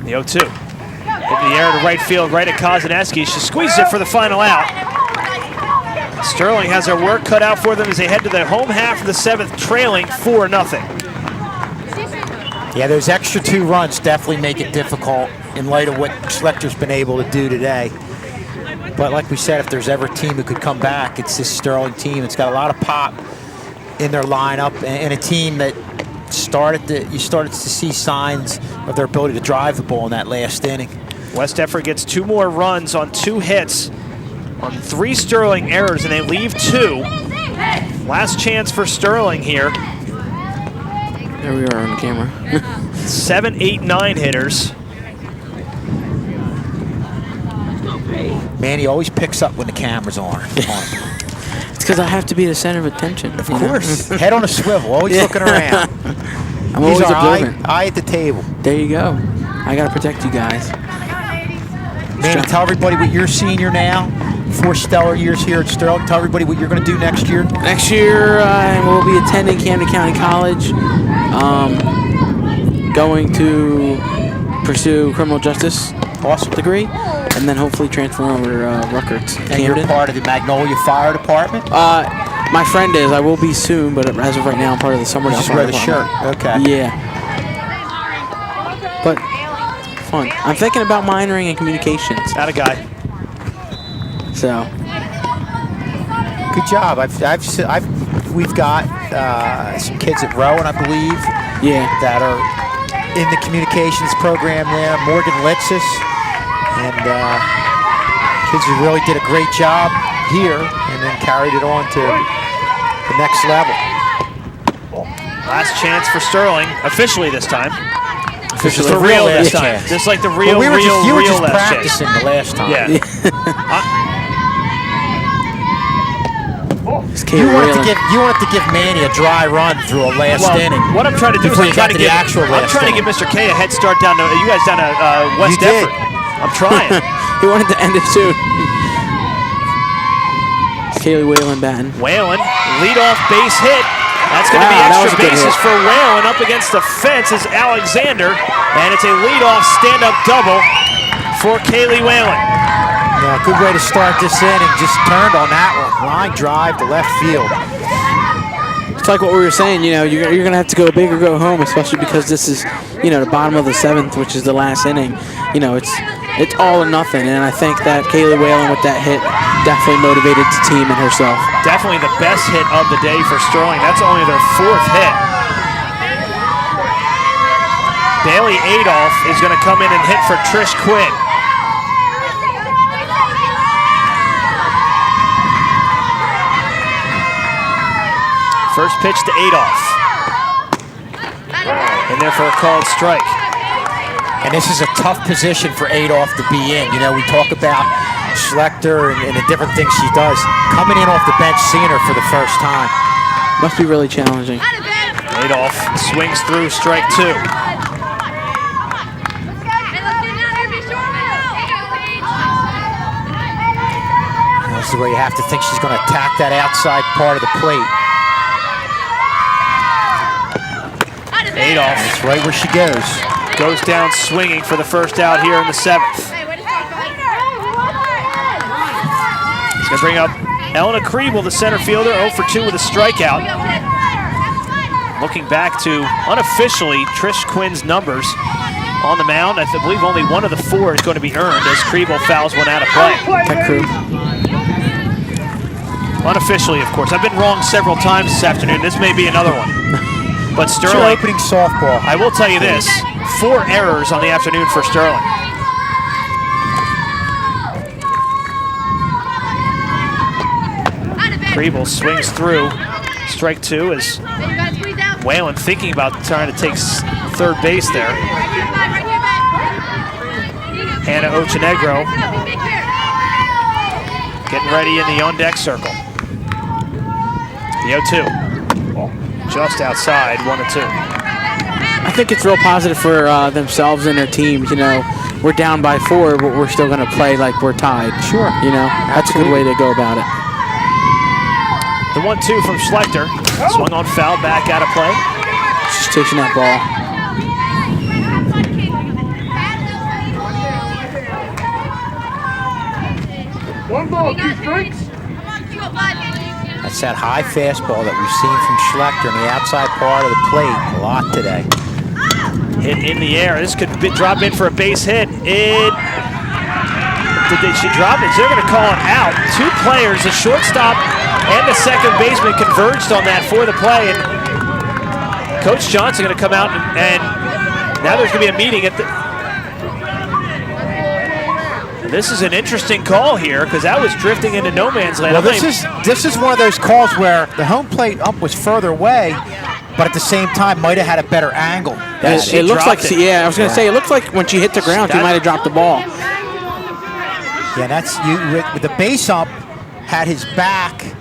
The 0-2. Hit the air to right field, right at Kozaneski. She squeezes it for the final out. Sterling has their work cut out for them as they head to the home half of the 7th, trailing 4-0. Yeah, those extra 2 runs definitely make it difficult in light of what Schlecter's been able to do today. But like we said, if there's ever a team who could come back, it's this Sterling team. It's got a lot of pop in their lineup and a team that started to see signs of their ability to drive the ball in that last inning. West Effort gets 2 more runs on 2 hits on 3 Sterling errors, and they leave 2. Last chance for Sterling here. There we are on the camera. 7, 8, 9 hitters. Manny always picks up when the camera's on. It's because I have to be the center of attention. Of course. Head on a swivel, always looking around. I'm always He's our observant. eye at the table. There you go. I got to protect you guys. Manny, tell everybody what you're senior now. 4 stellar years here at Sterling. Tell everybody what you're going to do next year. Next year, I will be attending Camden County College. Going to pursue criminal justice degree, and then hopefully transfer over to Rutgers. And you're part of the Magnolia Fire Department? My friend is. I will be soon, but as of right now, I'm part of the Somerdale Just Fire wear the Department. shirt. Okay. Yeah. But fun. I'm thinking about minoring in communications. Not a guy. So. Good job. We've got some kids at Rowan, I believe, that are in the communications program there. Morgan Litzis, and kids who really did a great job here, and then carried it on to the next level. Last chance for Sterling, officially this time. Officially for real this last time. chance. Just like the real, Well, you were just last practicing chance. the last time. Yeah. You wanted to give Manny a dry run through a last inning. What I'm trying to do is before I'm you trying got to the give actual I'm last trying to inning. give Mr. K a head start down to you guys down to West You did. Effort. I'm trying. He wanted to end it soon. It's Kaylee Whalen batting. Whalen, leadoff base hit. That's going to be Wow, that was extra a good bases hit. for Whalen. Up against the fence is Alexander, and it's a leadoff stand-up double for Kaylee Whalen. Yeah, good way to start this inning. Just turned on that one. Line drive to left field. It's like what we were saying, you're going to have to go big or go home, especially because this is, the bottom of the 7th, which is the last inning. It's all or nothing, and I think that Kaylee Whalen with that hit definitely motivated the team and herself. Definitely the best hit of the day for Sterling. That's only their 4th hit. Bailey Adolph is going to come in and hit for Trish Quinn. First pitch to Adolph. In there for a called strike. And this is a tough position for Adolph to be in. We talk about Schlechter and the different things she does. Coming in off the bench, seeing her for the first time. Must be really challenging. Adolph swings through strike 2. This is where you have to think she's going to attack that outside part of the plate. Adolph. That's right where she goes. Goes down swinging for the first out here in the 7th. He's going to bring up Elena Kriebel, the center fielder, 0 for 2 with a strikeout. Looking back to, unofficially, Trish Quinn's numbers on the mound. I believe only one of the 4 is going to be earned as Kriebel fouls one out of play. Tech crew. Unofficially, of course. I've been wrong several times this afternoon. This may be another one. But It's your Sterling, opening softball. I will tell you this, 4 errors on the afternoon for Sterling. Kriebel swings through. Strike 2 is Whalen thinking about trying to take third base there. Hannah Ochenegro getting ready in the on-deck circle. The 0-2. Just outside, 1-2. I think it's real positive for themselves and their teams. We're down by 4, but we're still going to play like we're tied. Sure. That's a good way to go about it. The 1-2 from Schlechter. Swung on foul, back out of play. Just chasing that ball. One ball, 2 strikes. That's that high fastball that we've seen from Schlechter on the outside part of the plate a lot today. Hit in the air. This could drop in for a base hit. Did she drop it? They're going to call it out. 2 players, the shortstop and the second baseman, converged on that for the play. And Coach Johnson going to come out and now there's going to be a meeting at the. This is an interesting call here because that was drifting into no man's land. Well, this is one of those calls where the home plate ump was further away, but at the same time might have had a better angle. It looks like, yeah, I was going to say, it looks like when she hit the ground, she might have dropped the ball. Yeah, that's with the base ump had his back,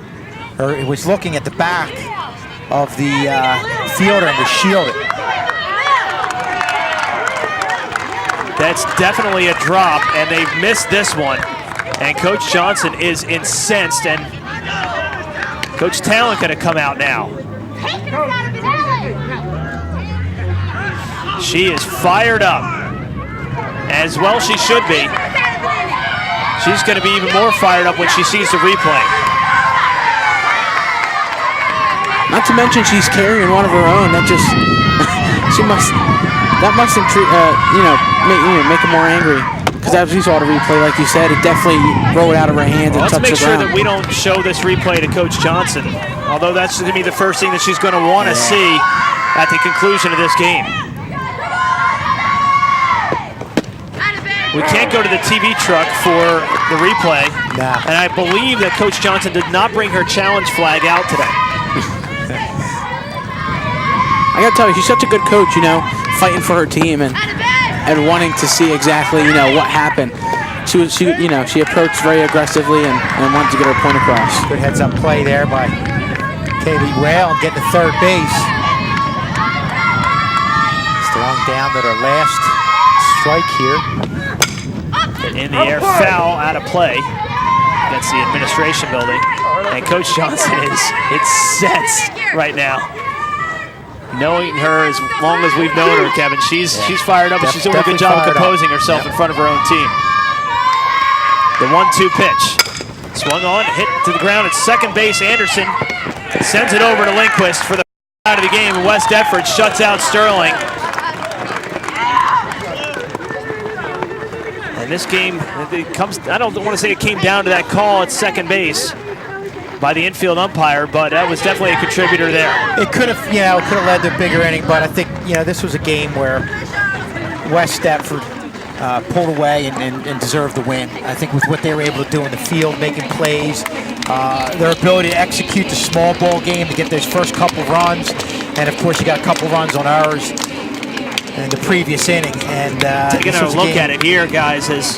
or it was looking at the back of the fielder and was shielded. That's definitely a drop, and they've missed this one. And Coach Johnson is incensed, and Coach Talent going to come out now. She is fired up, as well she should be. She's going to be even more fired up when she sees the replay. Not to mention she's carrying one of her own. That just, that must make her more angry. Because as we saw the replay, like you said, it definitely rolled out of her hands and touched the ground. Let's make sure that we don't show this replay to Coach Johnson, although that's going to be the first thing that she's going to want to see at the conclusion of this game. We can't go to the TV truck for the replay, and I believe that Coach Johnson did not bring her challenge flag out today. I gotta tell you, she's such a good coach, fighting for her team and wanting to see exactly, what happened. She approached very aggressively and wanted to get her point across. Good heads-up play there by Kaylee Whale and getting to third base. Strong down to their last strike here. In the air, foul out of play against the administration building. And Coach Johnson is incensed right now. Knowing her as long as we've known her, Kevin, she's fired up and she's doing a good job of composing herself in front of her own team. The 1-2 pitch. Swung on, hit to the ground at second base. Anderson sends it over to Lindquist for the out of the game. West Deptford shuts out Sterling. And this game, it comes, I don't want to say it came down to that call at second base by the infield umpire, but that was definitely a contributor there. It could have, led to a bigger inning, but I think, this was a game where West Deptford pulled away and deserved the win. I think with what they were able to do in the field, making plays, their ability to execute the small ball game to get those first couple runs, and of course you got a couple runs on ours in the previous inning. And taking a look at it here, guys, as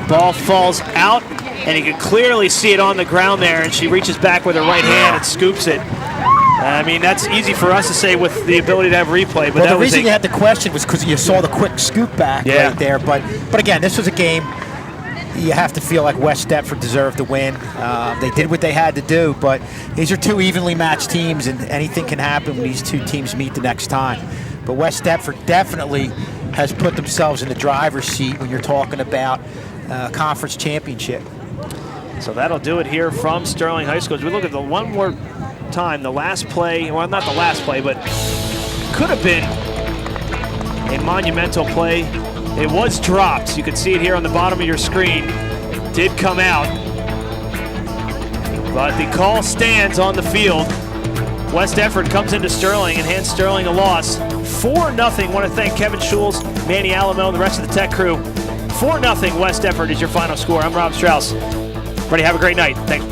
ball falls out, and you can clearly see it on the ground there, and she reaches back with her right hand and scoops it. I mean, that's easy for us to say with the ability to have replay, but the reason you had the question was because you saw the quick scoop back right there. But again, this was a game you have to feel like West Deptford deserved to win. They did what they had to do, but these are two evenly matched teams, and anything can happen when these two teams meet the next time. But West Deptford definitely has put themselves in the driver's seat when you're talking about conference championship. So that'll do it here from Sterling High School. As we look at the one more time, the last play, well, not the last play, but could have been a monumental play. It was dropped. You can see it here on the bottom of your screen. Did come out. But the call stands on the field. West Deptford comes into Sterling and hands Sterling a loss. 4-0. Want to thank Kevin Schulz, Manny Alamo, and the rest of the tech crew. 4-0 West Deptford is your final score. I'm Rob Strauss. Everybody have a great night. Thanks.